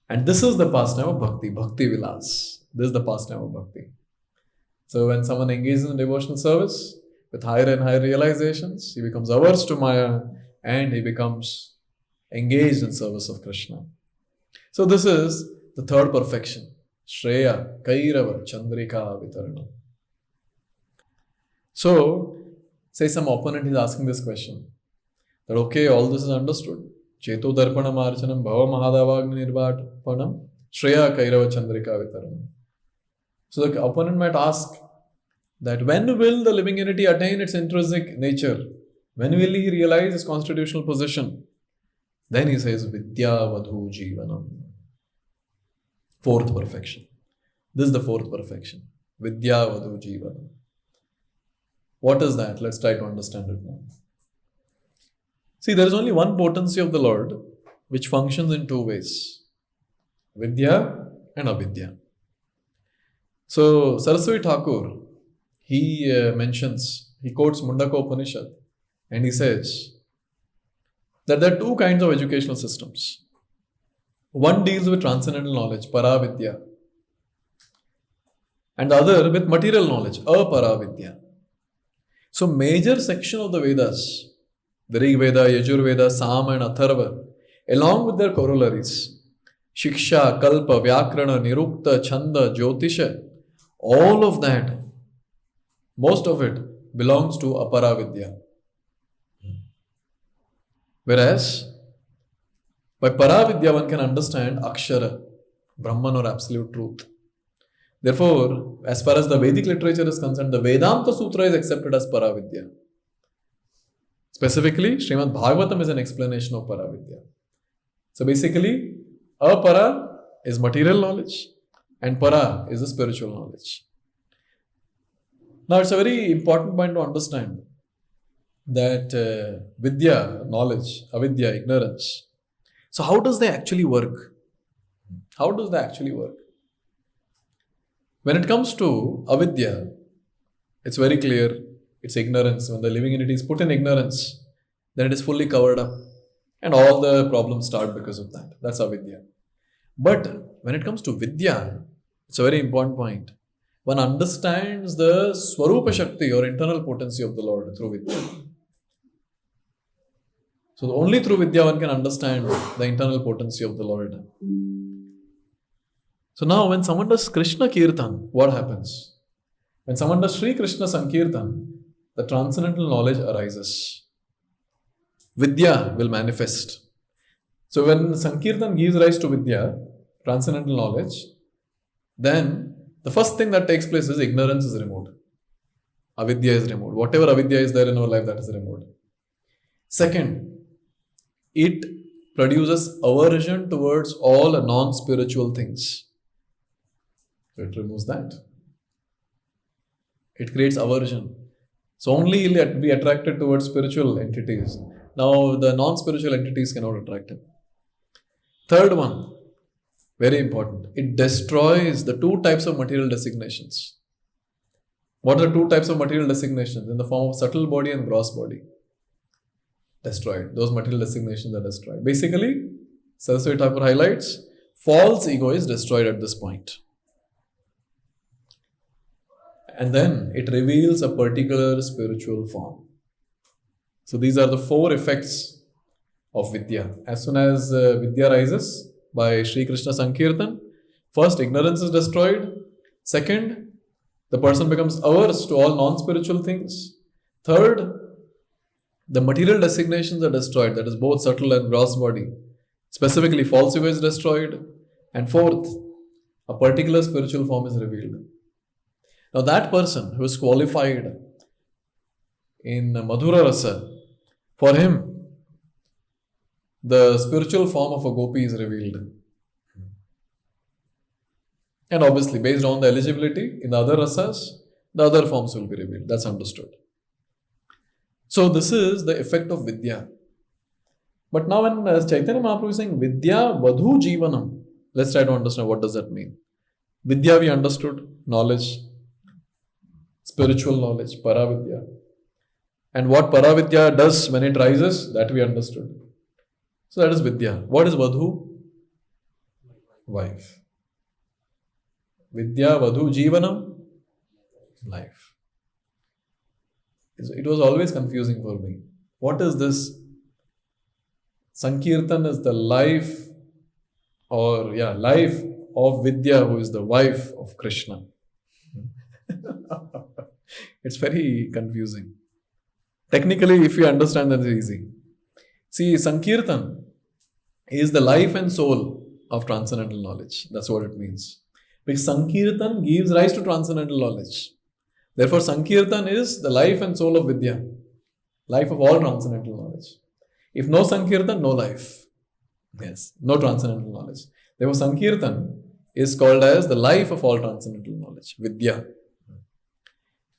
And this is the pastime of bhakti, Bhakti Vilas. This is the pastime of bhakti. So when someone engages in devotional service with higher and higher realizations, he becomes averse to Maya and he becomes engaged in service of Krishna. So this is the third perfection. Shreya, Kairava, Chandrika, Vitarana. So, say some opponent is asking this question. That okay, all this is understood. Cheto Darpanam Archanam Bhava Mahadavagni Nirvapanam Shreya, Kairava, Chandrika, Vitarana. So the opponent might ask that when will the living entity attain its intrinsic nature? When will he realize his constitutional position? Then he says, Vidya Vadhu Jivanam. Fourth perfection. This is the fourth perfection. Vidya Vadhu Jivanam. What is that? Let's try to understand it now. See, there is only one potency of the Lord which functions in two ways. Vidya and Avidya. So, Saraswati Thakur, he quotes Mundaka Upanishad, and he says that there are two kinds of educational systems. One deals with transcendental knowledge, Paravidya, and the other with material knowledge, Aparavidya. So, major section of the Vedas, the Rig Veda, Yajur Veda, Sam and Atharva, along with their corollaries, Shiksha, Kalpa, Vyakrana, Nirukta, Chanda, Jyotisha, all of that, most of it belongs to Aparavidya. Whereas, by Paravidya one can understand Akshara, Brahman or absolute truth. Therefore, as far as the Vedic literature is concerned, the Vedanta Sutra is accepted as Paravidya. Specifically, Srimad Bhagavatam is an explanation of Paravidya. So basically, Apara is material knowledge and Para is the spiritual knowledge. Now, it's a very important point to understand that Vidya, knowledge, Avidya, ignorance. So how does they actually work? How does they actually work? When it comes to Avidya, it's very clear, it's ignorance. When the living entity is put in ignorance, then it is fully covered up. And all the problems start because of that. That's Avidya. But when it comes to Vidya, it's a very important point. One understands the Swarupa Shakti or internal potency of the Lord through Vidya. So only through Vidya one can understand the internal potency of the Lord. So now when someone does Krishna Kirtan, what happens? When someone does Sri Krishna Saṅkīrtana, the transcendental knowledge arises. Vidya will manifest. So when Saṅkīrtana gives rise to Vidya, transcendental knowledge, then the first thing that takes place is ignorance is removed. Avidya is removed. Whatever avidya is there in our life, that is removed. Second, it produces aversion towards all non-spiritual things. So it removes that. It creates aversion. So only he'll be attracted towards spiritual entities. Now the non-spiritual entities cannot attract him. Third one, very important. It destroys the two types of material designations. What are the two types of material designations? In the form of subtle body and gross body. Destroyed. Those material designations are destroyed. Basically, Saraswati Thakur highlights, false ego is destroyed at this point. And then it reveals a particular spiritual form. So these are the four effects of Vidya. As soon as Vidya rises by Sri Krishna Saṅkīrtana, first ignorance is destroyed. Second, the person becomes averse to all non-spiritual things. Third, the material designations are destroyed, that is both subtle and gross body. Specifically, false ego is destroyed. And fourth, a particular spiritual form is revealed. Now that person who is qualified in Madhura Rasa, for him, the spiritual form of a gopi is revealed. And obviously, based on the eligibility in the other rasas, the other forms will be revealed. That's understood. So this is the effect of Vidya. But now when Chaitanya Mahaprabhu is saying Vidya Vadhu Jivanam, let's try to understand what does that mean. Vidya we understood, knowledge, spiritual knowledge, Paravidya. And what Paravidya does when it rises, that we understood. So that is Vidya. What is Vadhu? Wife. Vidya Vadhu Jivanam, life. It was always confusing for me. What is this? Saṅkīrtana is the life life of Vidya, who is the wife of Krishna. It's very confusing. Technically, if you understand, that is easy. See, Saṅkīrtana is the life and soul of transcendental knowledge. That's what it means. Because Saṅkīrtana gives rise to transcendental knowledge. Therefore, Saṅkīrtana is the life and soul of Vidya. Life of all transcendental knowledge. If no Saṅkīrtana, no life. Yes, no transcendental knowledge. Therefore, Saṅkīrtana is called as the life of all transcendental knowledge, Vidya.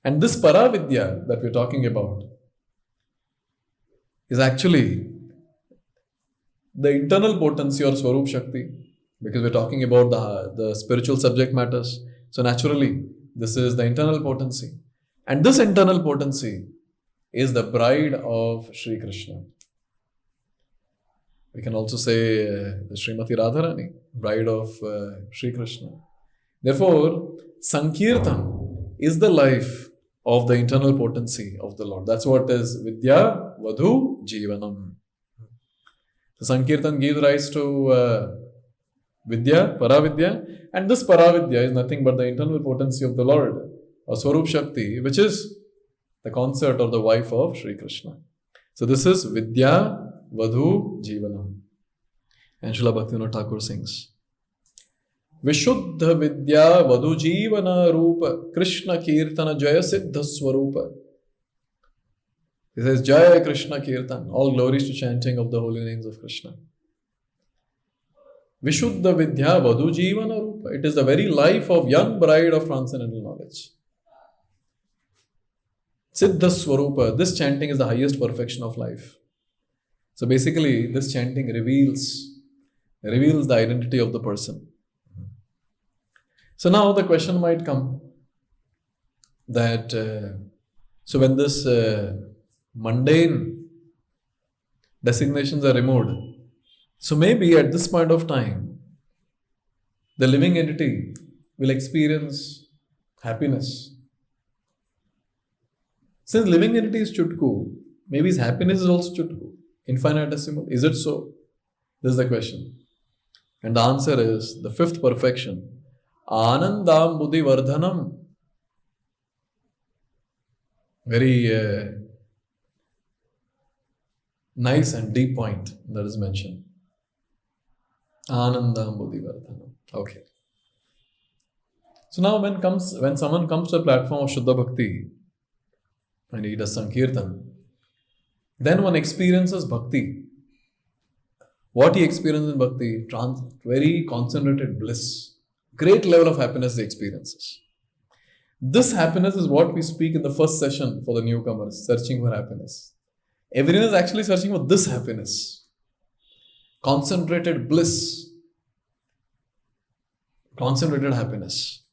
And this Paravidya that we're talking about is actually the internal potency or Swarup Shakti, because we're talking about the spiritual subject matters. So naturally, this is the internal potency. And this internal potency is the bride of Sri Krishna. We can also say the Srimati Radharani, bride of Sri Krishna. Therefore, Saṅkīrtana is the life of the internal potency of the Lord. That's what is Vidya, Vadhu, Jivanam. The Saṅkīrtana gives rise to Vidya, Paravidya, and this Paravidya is nothing but the internal potency of the Lord, or Swarup Shakti, which is the consort or the wife of Sri Krishna. So this is Vidya, Vadhu, Jivanam. And Srila Bhaktivinoda Thakur sings, Vishuddha Vidya Vadhu Jivana Rupa Krishna Kirtana Jaya Siddha Swarupa. He says, Jaya Krishna Kirtan, all glories to chanting of the holy names of Krishna. Vishuddha Vidya Vadhu Jivana Rupa. It is the very life of young bride of transcendental knowledge. Siddha Swarupa. This chanting is the highest perfection of life. So basically, this chanting reveals the identity of the person. So now the question might come that, so when this mundane designations are removed, so maybe at this point of time, the living entity will experience happiness. Since living entity is Chutku, maybe his happiness is also Chutku, infinitesimal. Is it so? This is the question. And the answer is the fifth perfection. Anandam Buddhi Vardhanam. Very nice and deep point that is mentioned. Anandam Buddhi Vardhanam. Okay. So now when someone comes to the platform of Shuddha Bhakti and he does Saṅkīrtana, then one experiences Bhakti. What he experiences in Bhakti, very concentrated bliss, great level of happiness he experiences. This happiness is what we speak in the first session for the newcomers, searching for happiness. Everyone is actually searching for this happiness. Concentrated bliss. Concentrated happiness.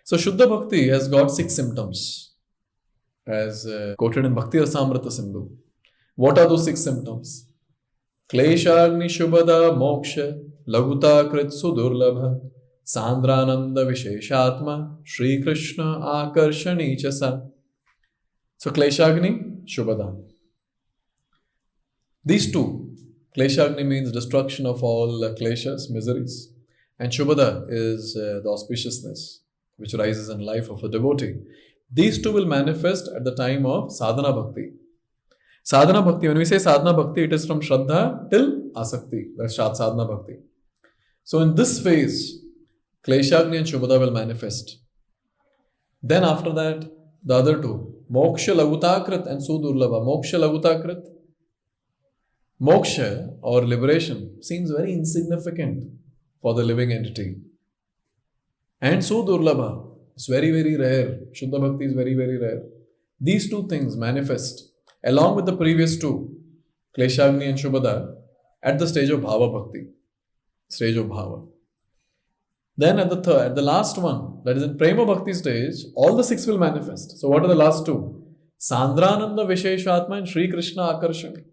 So Shuddha Bhakti has got 6 symptoms, as quoted in Bhakti Rasamrita Sindhu. What are those 6 symptoms? Kleshagni Shubhada Moksha Laguta Krit Sudurlabha Sandrananda Visheshatma Shri Krishna Akarshani Chasa. So Kleshagni, Shubhada. These two, Kleshagni means destruction of all kleshas, miseries, and Shubhada is the auspiciousness which rises in life of a devotee. These two will manifest at the time of Sadhana Bhakti. Sadhana Bhakti, when we say Sadhana Bhakti, it is from Shraddha till Asakti. That's Sadhana Bhakti. So in this phase, Kleshagni and Shubhada will manifest. Then after that, the other two, Moksha Lagutakrit and Sudurlabha. Moksha Lagutakrit. Moksha or liberation seems very insignificant for the living entity. And Sudurlabha is very, very rare. Shuddha Bhakti is very, very rare. These two things manifest along with the previous two, Kleshagni and Shubhada, at the stage of Bhava Bhakti, stage of Bhava. Then at the last one, that is in Prema Bhakti stage, all the 6 will manifest. So what are the last two? Sandrananda Visheshatma and Sri Krishna Akarshani.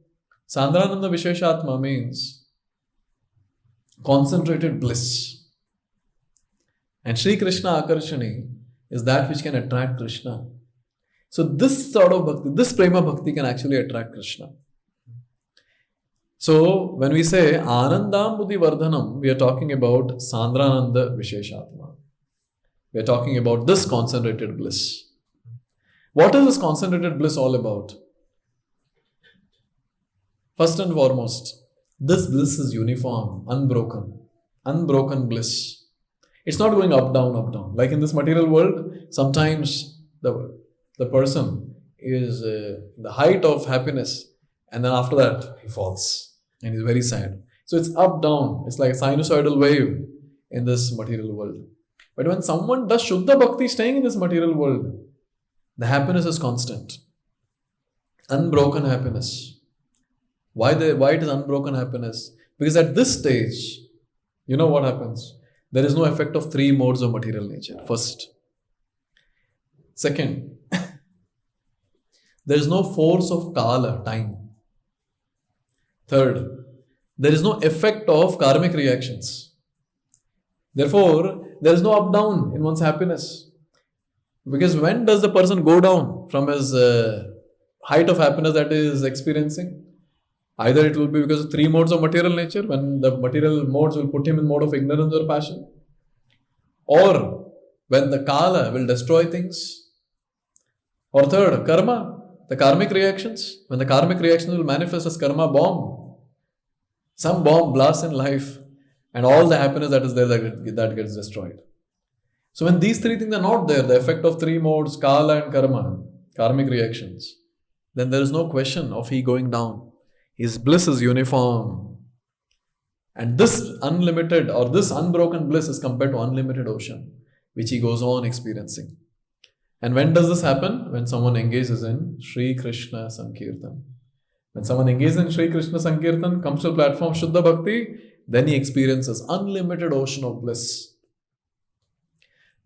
Sandrananda Visheshatma means concentrated bliss. And Sri Krishna Akarshani is that which can attract Krishna. So this sort of bhakti, this prema bhakti can actually attract Krishna. So when we say Anandam Buddhi Vardhanam, we are talking about Sandrananda Visheshatma. We are talking about this concentrated bliss. What is this concentrated bliss all about? First and foremost, this bliss is uniform, unbroken bliss. It's not going up, down, up, down. Like in this material world, sometimes the person is the height of happiness, and then after that he falls and he's very sad. So it's up down. It's like a sinusoidal wave in this material world. But when someone does Shuddha Bhakti staying in this material world, the happiness is constant. Unbroken happiness. Why it is unbroken happiness? Because at this stage, you know what happens? There is no effect of three modes of material nature. First. Second, there is no force of kala, time. Third, there is no effect of karmic reactions. Therefore, there is no up down in one's happiness. Because when does the person go down from his height of happiness that he is experiencing? Either it will be because of three modes of material nature, when the material modes will put him in mode of ignorance or passion, or when the kala will destroy things, or third, karma, the karmic reactions, when the karmic reactions will manifest as karma bomb, some bomb blasts in life, and all the happiness that is there that gets destroyed. So when these three things are not there, the effect of three modes, kala and karma, karmic reactions, then there is no question of he going down. His bliss is uniform. And this unlimited or this unbroken bliss is compared to unlimited ocean, which he goes on experiencing. And when does this happen? When someone engages in Sri Krishna Saṅkīrtana. When someone engages in Sri Krishna Saṅkīrtana, comes to the platform Shuddha Bhakti, then he experiences unlimited ocean of bliss.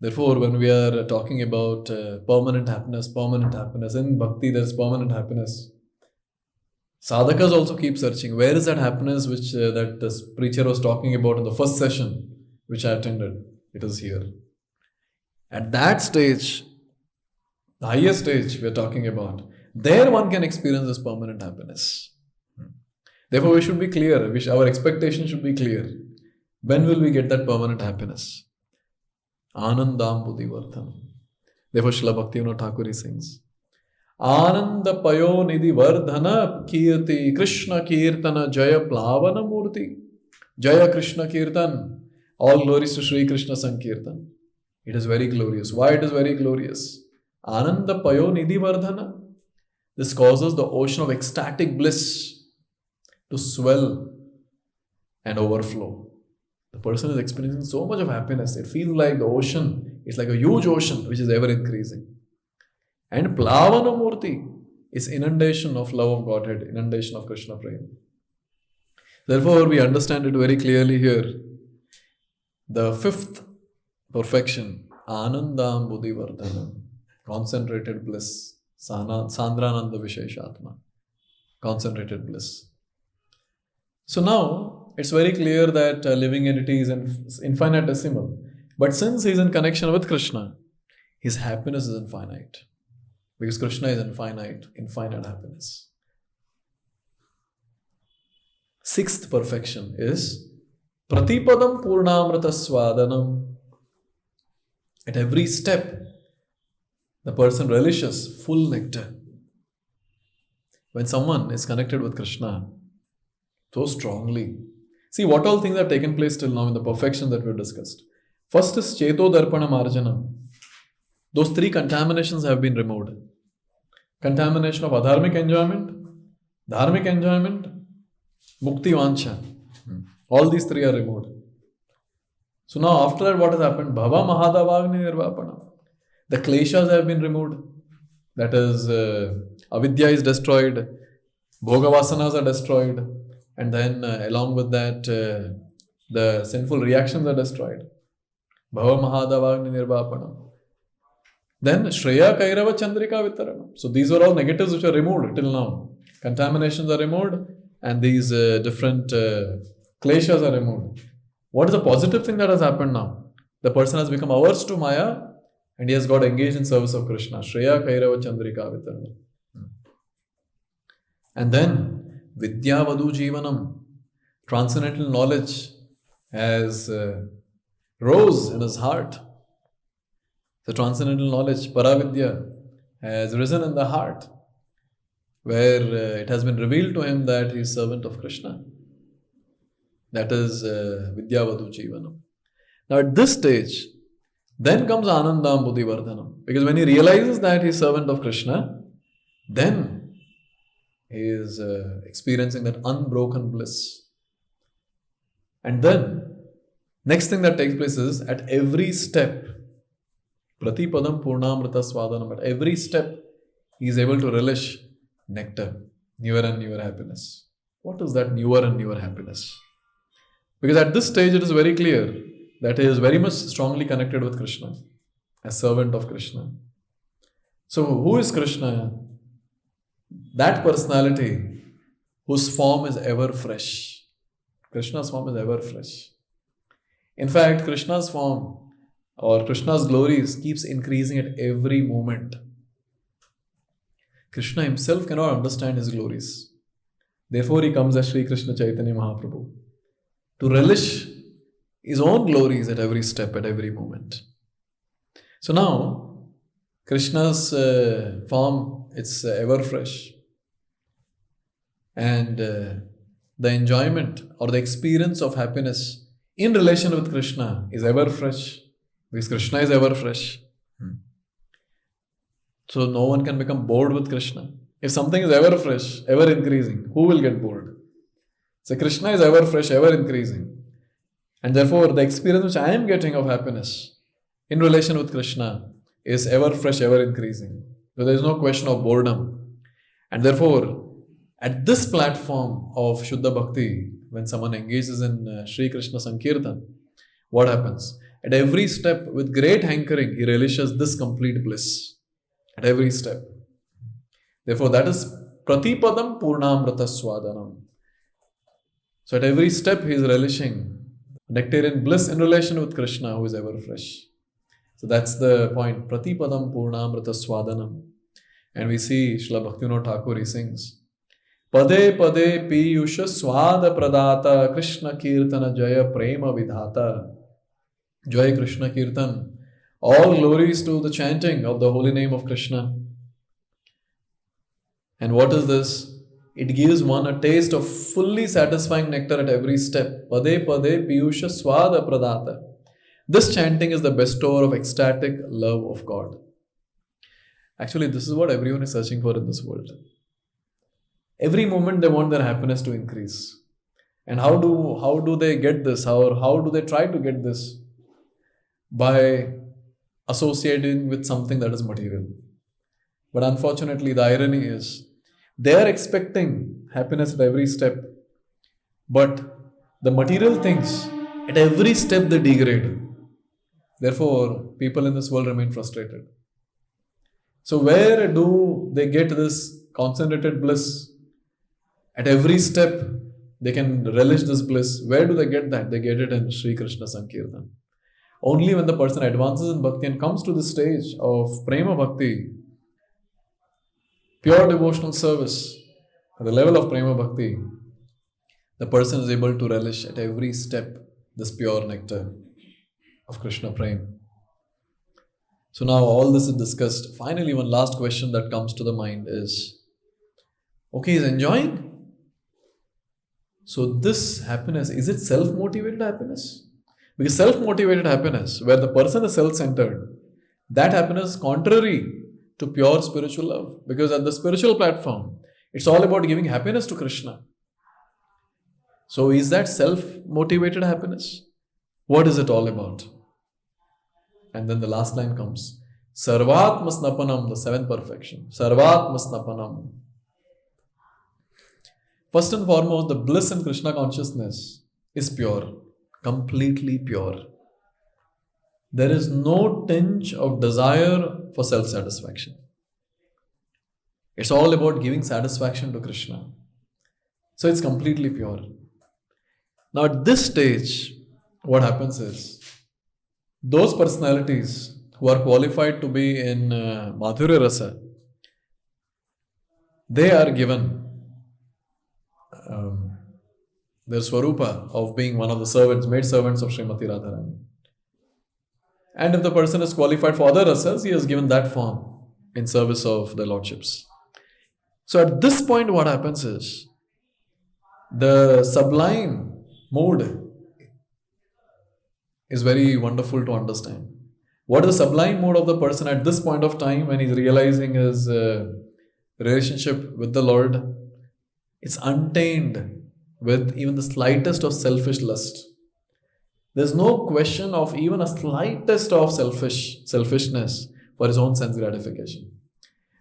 Therefore, when we are talking about permanent happiness, in Bhakti there is permanent happiness. Sadhakas also keep searching. Where is that happiness which that this preacher was talking about in the first session which I attended? It is here. At that stage, the highest stage we are talking about, there one can experience this permanent happiness. Therefore, we should be clear. Our expectation should be clear. When will we get that permanent happiness? Anandam Buddhi Vardhanam. Therefore, Srila Bhaktivinoda Thakur sings, Ananda Payo Nidhi Vardhana Kirti Krishna Kirtana Jaya Plavana Murti. Jaya Krishna Kirtan. All glories to Sri Krishna Saṅkīrtana. It is very glorious. Why it is very glorious? Ananda Payo Nidhi Vardhana. This causes the ocean of ecstatic bliss to swell and overflow. The person is experiencing so much of happiness. It feels like the ocean is like a huge ocean which is ever increasing. And Plavana Murti is inundation of love of Godhead, inundation of Krishna Prema. Therefore, we understand it very clearly here. The fifth perfection, Anandam Buddhi Vardhanam, concentrated bliss, Sandrananda Visheshatma, concentrated bliss. So now, it's very clear that living entity is infinitesimal. But since he is in connection with Krishna, his happiness is infinite. Because Krishna is infinite happiness. Sixth perfection is Pratipadam Purnamrita Swadanam. At every step, the person relishes full nectar. When someone is connected with Krishna so strongly, see what all things have taken place till now in the perfection that we've discussed. First is Cheto Darpana Marjanam. Those three contaminations have been removed. Contamination of adharmic enjoyment, dharmic enjoyment, mukti vancha. All these three are removed. So now after that what has happened? Bhava Mahadavagni Nirvapana. The kleshas have been removed. That is, avidya is destroyed, bhogavasanas are destroyed, and then along with that, the sinful reactions are destroyed. Bhava Mahadavagni Nirvapana. Then Shreya Kairava Chandrika Vitarana. So these were all negatives which are removed till now. Contaminations are removed and these different kleshas are removed. What is the positive thing that has happened now? The person has become averse to Maya and he has got engaged in service of Krishna. Shreya Kairava Chandrika Vitarana. And then Vidya Vadu Jivanam. Transcendental knowledge has rose in his heart. The transcendental knowledge, Paravidya, has risen in the heart, where it has been revealed to him that he is servant of Krishna. That is Vidyavadu Jivanam. Now at this stage, then comes Anandam Buddhi Vardhanam. Because when he realizes that he is servant of Krishna, then he is experiencing that unbroken bliss. And then, next thing that takes place is at every step, Pratipadam Purnamrita Swadanam, at every step, he is able to relish nectar, newer and newer happiness. What is that newer and newer happiness? Because at this stage, it is very clear that he is very much strongly connected with Krishna, as servant of Krishna. So, who is Krishna? That personality whose form is ever fresh. Krishna's form is ever fresh. In fact, Krishna's form or Krishna's glories keeps increasing at every moment. Krishna himself cannot understand his glories. Therefore, he comes as Sri Krishna Chaitanya Mahaprabhu to relish his own glories at every step, at every moment. So now, Krishna's form, it's ever fresh. And the enjoyment or the experience of happiness in relation with Krishna is ever fresh. Because Krishna is ever fresh. So no one can become bored with Krishna. If something is ever fresh, ever increasing, who will get bored? So Krishna is ever fresh, ever increasing. And therefore, the experience which I am getting of happiness in relation with Krishna is ever fresh, ever increasing. So there is no question of boredom. And therefore, at this platform of Shuddha Bhakti, when someone engages in Sri Krishna Saṅkīrtana, what happens? At every step, with great hankering, he relishes this complete bliss. At every step. Therefore, that is Pratipadam Purnamrita Swadanam. So at every step, he is relishing nectarian bliss in relation with Krishna, who is ever fresh. So that's the point. Pratipadam Purnamrita Swadanam. And we see Srila Bhaktivinoda Thakur, he sings, Pade Pade Piyusha Swada Pradata Krishna Kirtana Jaya Prema Vidhata. Jai Krishna Kirtan. All glories to the chanting of the holy name of Krishna. And what is this? It gives one a taste of fully satisfying nectar at every step. Pade Pade Piyusha Swada Pradata. This chanting is the bestower of ecstatic love of God. Actually, this is what everyone is searching for in this world. Every moment they want their happiness to increase. And how do they get this? How do they try to get this? By associating with something that is material. But unfortunately, the irony is, they are expecting happiness at every step. But the material things, at every step they degrade. Therefore, people in this world remain frustrated. So where do they get this concentrated bliss? At every step, they can relish this bliss. Where do they get that? They get it in Sri Krishna Saṅkīrtana. Only when the person advances in bhakti and comes to the stage of prema bhakti, pure devotional service, at the level of prema bhakti, the person is able to relish at every step this pure nectar of Krishna prema. So now all this is discussed. Finally, one last question that comes to the mind is, okay, he's enjoying. So this happiness, is it self-motivated happiness? Because self-motivated happiness, where the person is self-centered, that happiness is contrary to pure spiritual love. Because at the spiritual platform, it's all about giving happiness to Krishna. So is that self-motivated happiness? What is it all about? And then the last line comes, Sarvatma Snapanam, the seventh perfection. Sarvatma Snapanam. First and foremost, the bliss in Krishna consciousness is pure. Completely pure. There is no tinge of desire for self-satisfaction. It's all about giving satisfaction to Krishna. So it's completely pure. Now at this stage, what happens is, those personalities who are qualified to be in Madhurya Rasa, they are given their swarupa of being one of the servants, maid servants of Srimati Radharani. And if the person is qualified for other rasas, he is given that form in service of the lordships. So at this point, what happens is, the sublime mood is very wonderful to understand. What is the sublime mood of the person at this point of time when he's realizing his relationship with the Lord, it's untainted with even the slightest of selfish lust. There's no question of even a slightest of selfishness for his own sense gratification.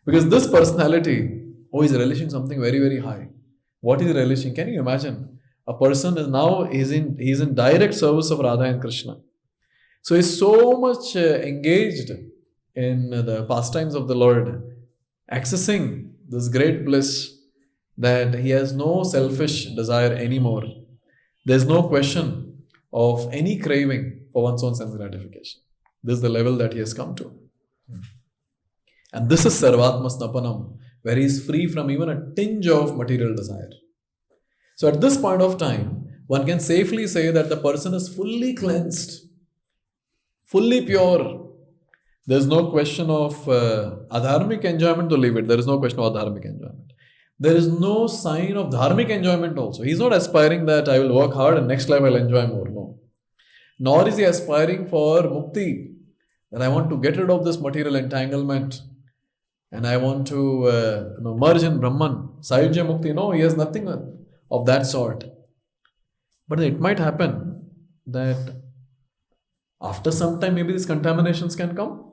Because this personality, is relishing something very, very high. What is he relishing? Can you imagine? A person he's in direct service of Radha and Krishna. So he's so much engaged in the pastimes of the Lord, accessing this great bliss that he has no selfish desire anymore. There's no question of any craving for one's own sense gratification. This is the level that he has come to. And this is Sarvatma Snapanam, where he is free from even a tinge of material desire. So at this point of time, one can safely say that the person is fully cleansed, fully pure. There's no question of adharmic enjoyment to leave it. There is no question of adharmic enjoyment. There is no sign of dharmic enjoyment also. He's not aspiring that I will work hard and next life I'll enjoy more. No. Nor is he aspiring for mukti, that I want to get rid of this material entanglement and I want to merge in Brahman. Sayujya mukti. No, he has nothing of that sort. But it might happen that after some time maybe these contaminations can come.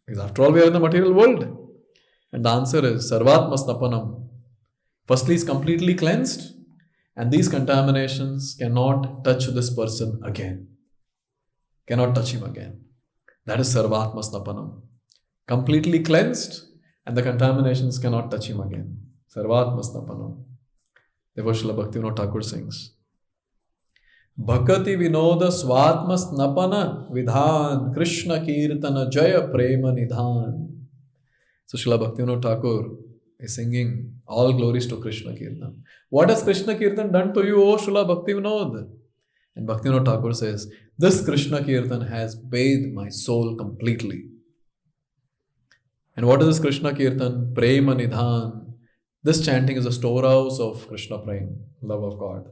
Because after all we are in the material world. And the answer is Sarvatma Snapanam. Firstly, is completely cleansed, and these contaminations cannot touch this person again. Cannot touch him again. That is Sarvatma Snapanam. Completely cleansed, and the contaminations cannot touch him again. Sarvatma Snapanam. Therefore, Srila Bhaktivinoda Thakur sings, Bhakati Vinoda Swatma Snapana Vidhan Krishna Kirtana Jaya Prema Nidhan. So Srila Bhaktivinoda Thakur is singing all glories to Krishna Kirtan. What has Krishna Kirtan done to you, O Srila Bhaktivinoda? And Bhaktivinoda Thakur says, this Krishna Kirtan has bathed my soul completely. And what is this Krishna Kirtan? Prema Nidhan. This chanting is a storehouse of Krishna Prema, love of God.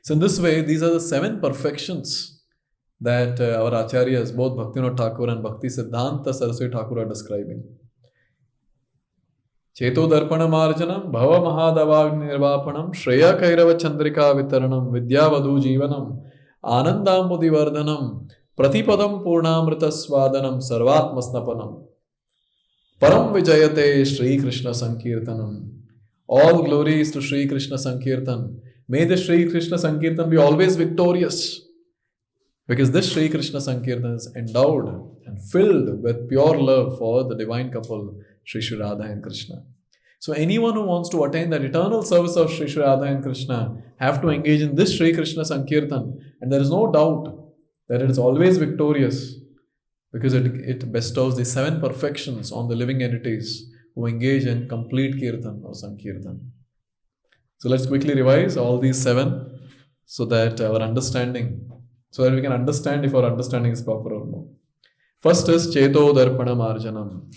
So in this way, these are the 7 perfections that our Acharyas, both Bhaktivinoda Thakur and Bhakti Siddhanta Saraswati Thakur are describing. Cheto Darpana Marjanam, Bhava Mahadavagni Nirvapanam, Shreya Kairava Chandrika Vitaranam, Vidyavadu Jivanam, Anandamudi Vardhanam, Pratipadam Purnamrita Swadanam, Sarvatma Snapanam, Param Vijayate Shri Krishna Saṅkīrtanam. All glories to Shri Krishna Saṅkīrtan. May the Shri Krishna Saṅkīrtan be always victorious. Because this Shri Krishna Saṅkīrtan is endowed and filled with pure love for the divine couple, Shri Shri Radha and Krishna. So anyone who wants to attain that eternal service of Shri Shri Radha and Krishna have to engage in this Shri Krishna Saṅkīrtan. And there is no doubt that it is always victorious because it bestows the 7 perfections on the living entities who engage in complete Kirtan or Saṅkīrtan. So let's quickly revise all these 7 so that we can understand if our understanding is proper or no. First is Cheto Darpana Marjanam.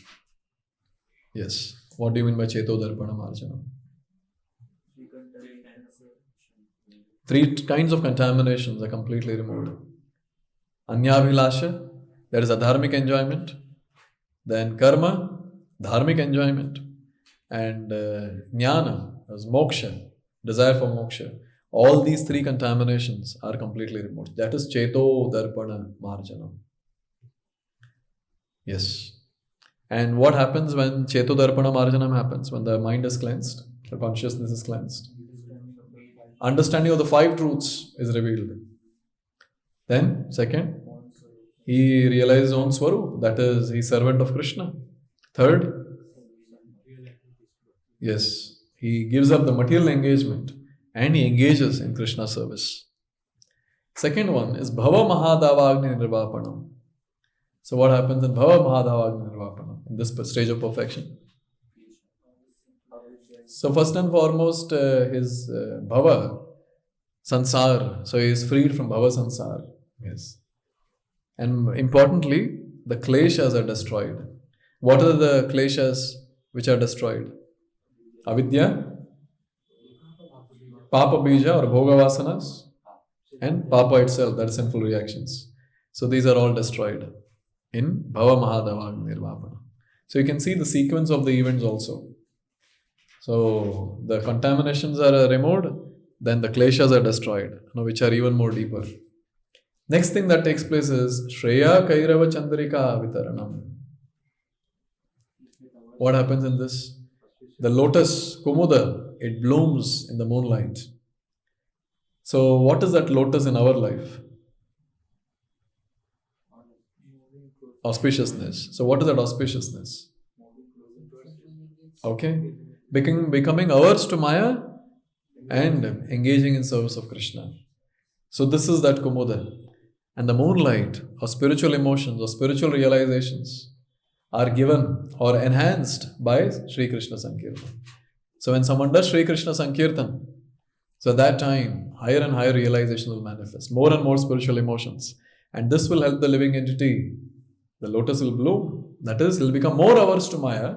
Yes. What do you mean by Cheto Darpana Marjanam? 3 kinds of contaminations are completely removed. Anyabhilasha, that is adharmic enjoyment. Then karma, dharmic enjoyment. And jnana, as moksha, desire for moksha. All these 3 contaminations are completely removed. That is Cheto Darpana Marjanam. Yes. And what happens when Cheto Darpana Marjanam happens? When the mind is cleansed, the consciousness is cleansed. Understanding of the 5 truths is revealed. Then, second, he realizes his own Swarup, that is, he is servant of Krishna. Third, yes, he gives up the material engagement and he engages in Krishna service. Second one is Bhava Mahadavagni Nirvapanam. So what happens in Bhava Mahadavagni Nirvapanam, in this stage of perfection? So first and foremost, his Bhava, Sansar, so he is freed from Bhava Sansar. Yes. And importantly, the kleshas are destroyed. What are the kleshas which are destroyed? Avidya, Papa Bija or Bhoga Vasanas, and Papa itself, that is sinful reactions. So these are all destroyed in Bhava Mahadavagni Nirvapana. So you can see the sequence of the events also. So the contaminations are removed, then the kleshas are destroyed, which are even more deeper. Next thing that takes place is Shreya Kairava Chandrika Vitaranam. What happens in this? The lotus, Kumuda, it blooms in the moonlight. So what is that lotus in our life? Auspiciousness. So what is that auspiciousness? Okay. Becoming averse to Maya and engaging in service of Krishna. So this is that Kumuda. And the moonlight or spiritual emotions or spiritual realizations are given or enhanced by Sri Krishna Saṅkīrtana. So when someone does Sri Krishna Saṅkīrtana, so at that time, higher and higher realization will manifest, more and more spiritual emotions. And this will help the living entity. The lotus will bloom. That is, he'll become more averse to Maya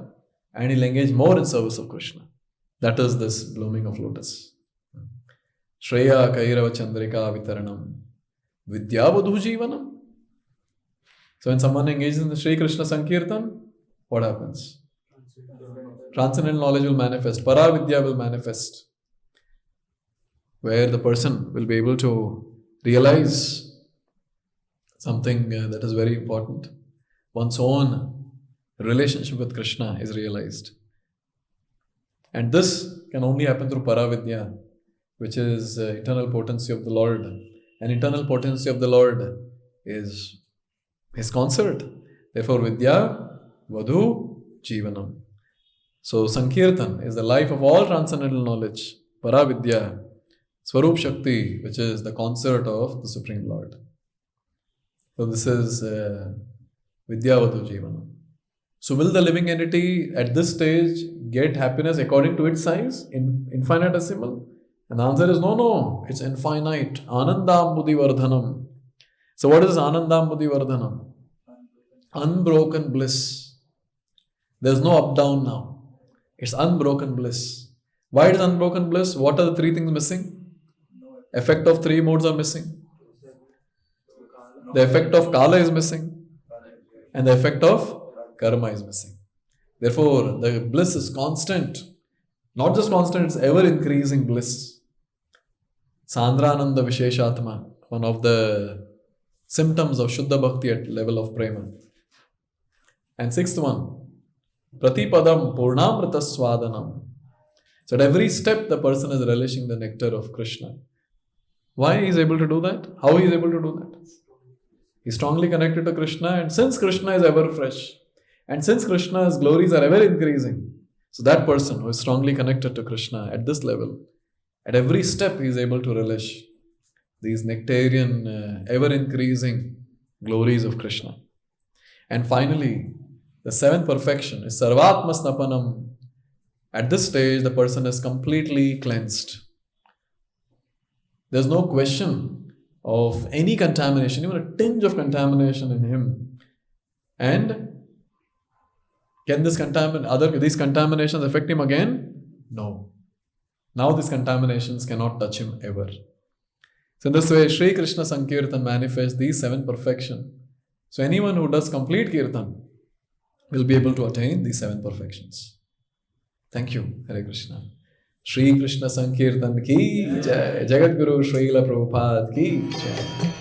and he'll engage more in service of Krishna. That is this blooming of lotus. Shreya Kairava Chandrika Vitaranam Vidyavadhu Jivanam. So when someone engages in the Sri Krishna Saṅkīrtana, what happens? Transcendental knowledge will manifest. Paravidya will manifest. Where the person will be able to realize something that is very important. One's own relationship with Krishna is realized. And this can only happen through Paravidya, which is eternal potency of the Lord. And eternal potency of the Lord is His concert. Therefore, Vidya, Vadhu, Jivanam. So, Saṅkīrtana is the life of all transcendental knowledge. Paravidya, Swarup Shakti, which is the concert of the Supreme Lord. So, this is Vidya, Vadhu, Jivanam. So, will the living entity at this stage get happiness according to its size, infinitesimal? And the answer is no, it's infinite. Anandam Buddhi Vardhanam. So what is Anandam Buddhi Vardhanam? Unbroken bliss. There's no up-down now. It's unbroken bliss. Why it is unbroken bliss? What are the three things missing? Effect of three modes are missing. The effect of Kala is missing. And the effect of Karma is missing. Therefore, the bliss is constant. Not just constant, it's ever increasing bliss. Sandrananda Visheshatma, one of the symptoms of Shuddha Bhakti at level of Prema. And sixth one, Pratipadam Purnamrita Swadanam. So at every step the person is relishing the nectar of Krishna. Why he is able to do that? How he is able to do that? He is strongly connected to Krishna, and since Krishna is ever fresh, and since Krishna's glories are ever increasing, so that person who is strongly connected to Krishna at this level, at every step he is able to relish these nectarian, ever-increasing glories of Krishna. And finally, the seventh perfection is Sarvatma Snapanam. At this stage, the person is completely cleansed. There's no question of any contamination, even a tinge of contamination in him. And can these contaminations affect him again? No. Now these contaminations cannot touch him ever. So in this way, Sri Krishna Saṅkīrtana manifests these seven perfections. So anyone who does complete Kirtan will be able to attain these seven perfections. Thank you. Hare Krishna. Shri Krishna Saṅkīrtana ki jai. Jagat Guru Srila Prabhupada ki jai.